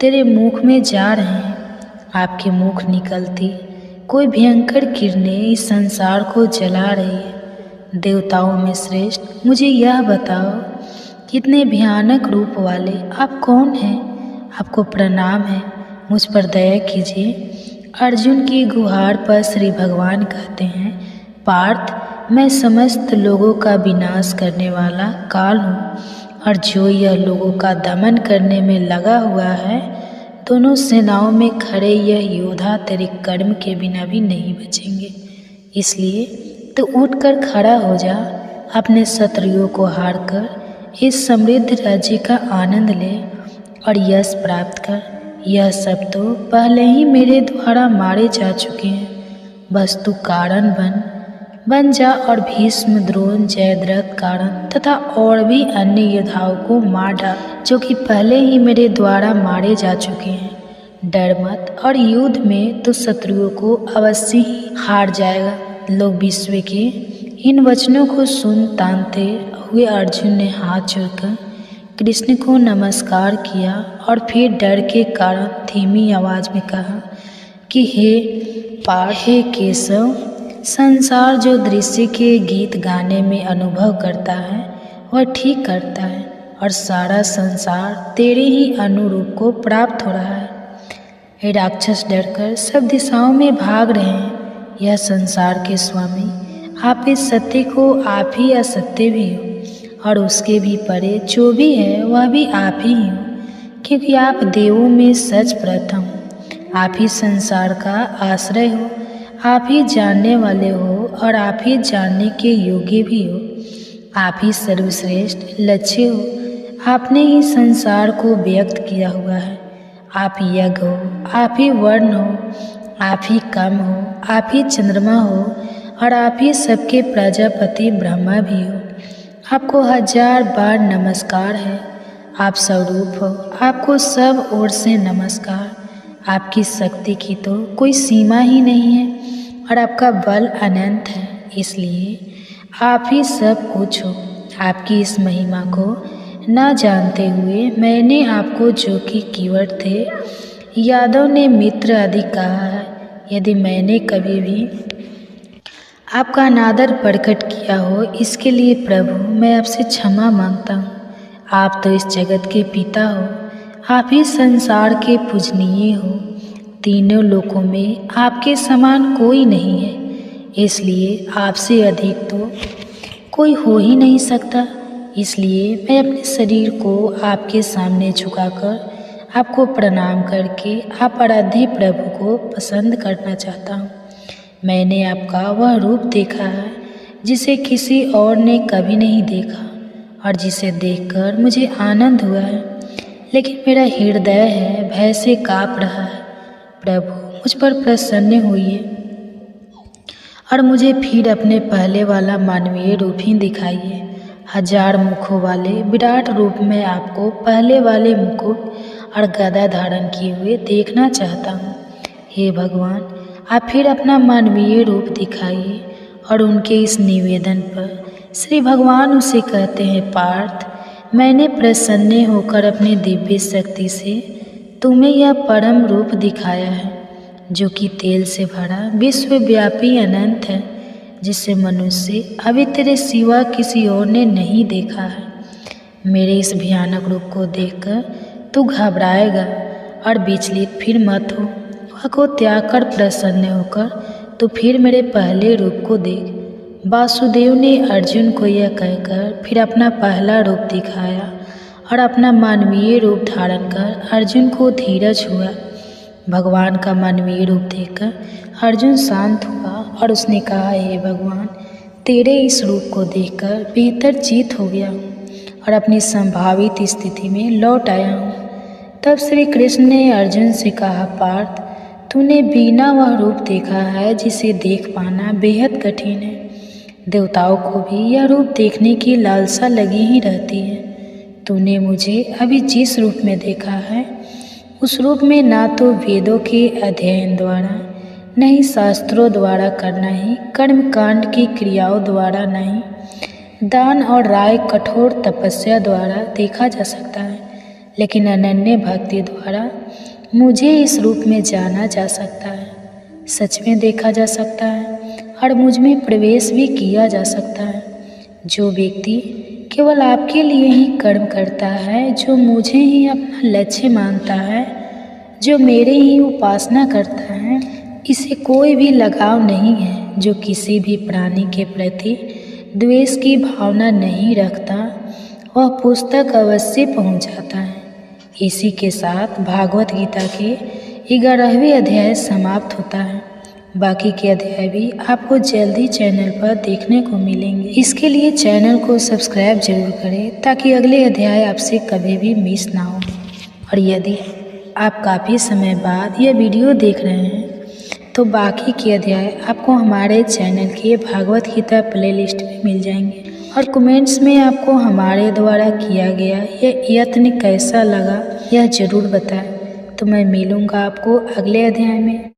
तेरे मुख में जा रहे हैं। आपके मुख निकलती कोई भयंकर किरणें इस संसार को जला रही है। देवताओं में श्रेष्ठ मुझे यह बताओ, कितने भयानक रूप वाले आप कौन हैं? आपको प्रणाम है, मुझ पर दया कीजिए। अर्जुन की गुहार पर श्री भगवान कहते हैं, पार्थ, मैं समस्त लोगों का विनाश करने वाला काल हूँ, और जो यह लोगों का दमन करने में लगा हुआ है, दोनों सेनाओं में खड़े यह योद्धा तेरे कर्म के बिना भी नहीं बचेंगे। इसलिए तो उठकर खड़ा हो जा, अपने शत्रुओं को हार कर इस समृद्ध राज्य का आनंद ले और यश प्राप्त कर। यह सब तो पहले ही मेरे द्वारा मारे जा चुके हैं। बस तू कारण बन जा और भीष्म, द्रोण, जयद्रथ, कारण तथा और भी अन्य योद्धाओं को मार डाल, जो कि पहले ही मेरे द्वारा मारे जा चुके हैं। डर मत, और युद्ध में तो शत्रुओं को अवश्य ही हार जाएगा। लोग विश्व के इन वचनों को सुन तानते हुए अर्जुन ने हाथ जोड़कर कृष्ण को नमस्कार किया और फिर डर के कारण धीमी आवाज में कहा कि हे पार्थ, हे केशव, संसार जो दृश्य के गीत गाने में अनुभव करता है वह ठीक करता है, और सारा संसार तेरे ही अनुरूप को प्राप्त हो रहा है। हे राक्षस, डरकर सब दिशाओं में भाग रहे हैं। यह संसार के स्वामी, आप इस सत्य को आप ही असत्य भी हो, और उसके भी परे जो भी है वह भी आप ही हो, क्योंकि आप देवों में सच प्रथम, आप ही संसार का आश्रय हो, आप ही जानने वाले हो और आप ही जानने के योग्य भी हो। आप ही सर्वश्रेष्ठ लक्ष्य हो, आपने ही संसार को व्यक्त किया हुआ है। आप यज्ञ हो, आप ही वर्ण हो, आप ही कम हो, आप ही चंद्रमा हो, और आप ही सबके प्रजापति ब्रह्मा भी हो। आपको 1000 बार नमस्कार है। आप स्वरूप हो, आपको सब ओर से नमस्कार। आपकी शक्ति की तो कोई सीमा ही नहीं है, और आपका बल अनंत है, इसलिए आप ही सब कुछ हो। आपकी इस महिमा को न जानते हुए मैंने आपको, जो कि कीवर्ड थे, यादव ने मित्र आदि कहा है। यदि मैंने कभी भी आपका अनादर प्रकट किया हो, इसके लिए प्रभु मैं आपसे क्षमा मांगता हूँ। आप तो इस जगत के पिता हो, आप ही संसार के पूजनीय हो। तीनों लोकों में आपके समान कोई नहीं है, इसलिए आपसे अधिक तो कोई हो ही नहीं सकता। इसलिए मैं अपने शरीर को आपके सामने झुकाकर आपको प्रणाम करके आप आराध्य प्रभु को पसंद करना चाहता हूँ। मैंने आपका वह रूप देखा है जिसे किसी और ने कभी नहीं देखा, और जिसे देखकर मुझे आनंद हुआ है, लेकिन मेरा हृदय है भय से काँप रहा है। प्रभु मुझ पर प्रसन्न होइए और मुझे फिर अपने पहले वाला मानवीय रूप ही दिखाइए। 1000 मुखों वाले विराट रूप में आपको पहले वाले मुकुट और गदा धारण किए हुए देखना चाहता हूँ। हे भगवान, आप फिर अपना मानवीय रूप दिखाइए। और उनके इस निवेदन पर श्री भगवान उसे कहते हैं, पार्थ, मैंने प्रसन्न होकर अपनी दिव्य शक्ति से तुम्हें यह परम रूप दिखाया है, जो कि तेल से भरा विश्वव्यापी अनंत है, जिसे मनुष्य अभी तेरे सिवा किसी और ने नहीं देखा है। मेरे इस भयानक रूप को देखकर तू घबराएगा और विचलित फिर मत हो। वह को त्याग कर प्रसन्न होकर तो फिर मेरे पहले रूप को देख। वासुदेव ने अर्जुन को यह कहकर फिर अपना पहला रूप दिखाया और अपना मानवीय रूप धारण कर अर्जुन को धीरज हुआ। भगवान का मानवीय रूप देखकर अर्जुन शांत हुआ और उसने कहा, हे भगवान, तेरे इस रूप को देखकर बेहतर चित हो गया हूँ और अपनी संभावित स्थिति में लौट आया हूँ। तब श्री कृष्ण ने अर्जुन से कहा, पार्थ, तूने बिना वह रूप देखा है जिसे देख पाना बेहद कठिन है। देवताओं को भी यह रूप देखने की लालसा लगी ही रहती है। तूने मुझे अभी जिस रूप में देखा है उस रूप में ना तो वेदों के अध्ययन द्वारा, न ही शास्त्रों द्वारा करना ही कर्मकांड की क्रियाओं द्वारा, नहीं दान और राय कठोर तपस्या द्वारा देखा जा सकता है, लेकिन अनन्य भक्ति द्वारा मुझे इस रूप में जाना जा सकता है, सच में देखा जा सकता है और मुझ में प्रवेश भी किया जा सकता है। जो व्यक्ति केवल आपके लिए ही कर्म करता है, जो मुझे ही अपना लक्ष्य मानता है, जो मेरे ही उपासना करता है, इसे कोई भी लगाव नहीं है। जो किसी भी प्राणी के प्रति द्वेष की भावना नहीं रखता, वह पुस्तक अवश्य पहुंच जाता है। इसी के साथ भागवत गीता के 11वें अध्याय समाप्त होता है। बाकी के अध्याय भी आपको जल्दी चैनल पर देखने को मिलेंगे। इसके लिए चैनल को सब्सक्राइब जरूर करें ताकि अगले अध्याय आपसे कभी भी मिस ना हो। और यदि आप काफ़ी समय बाद यह वीडियो देख रहे हैं तो बाकी के अध्याय आपको हमारे चैनल के भागवत गीता प्लेलिस्ट में मिल जाएंगे। और कमेंट्स में आपको हमारे द्वारा किया गया यह यत्न कैसा लगा यह ज़रूर बताएं। तो मैं मिलूँगा आपको अगले अध्याय में।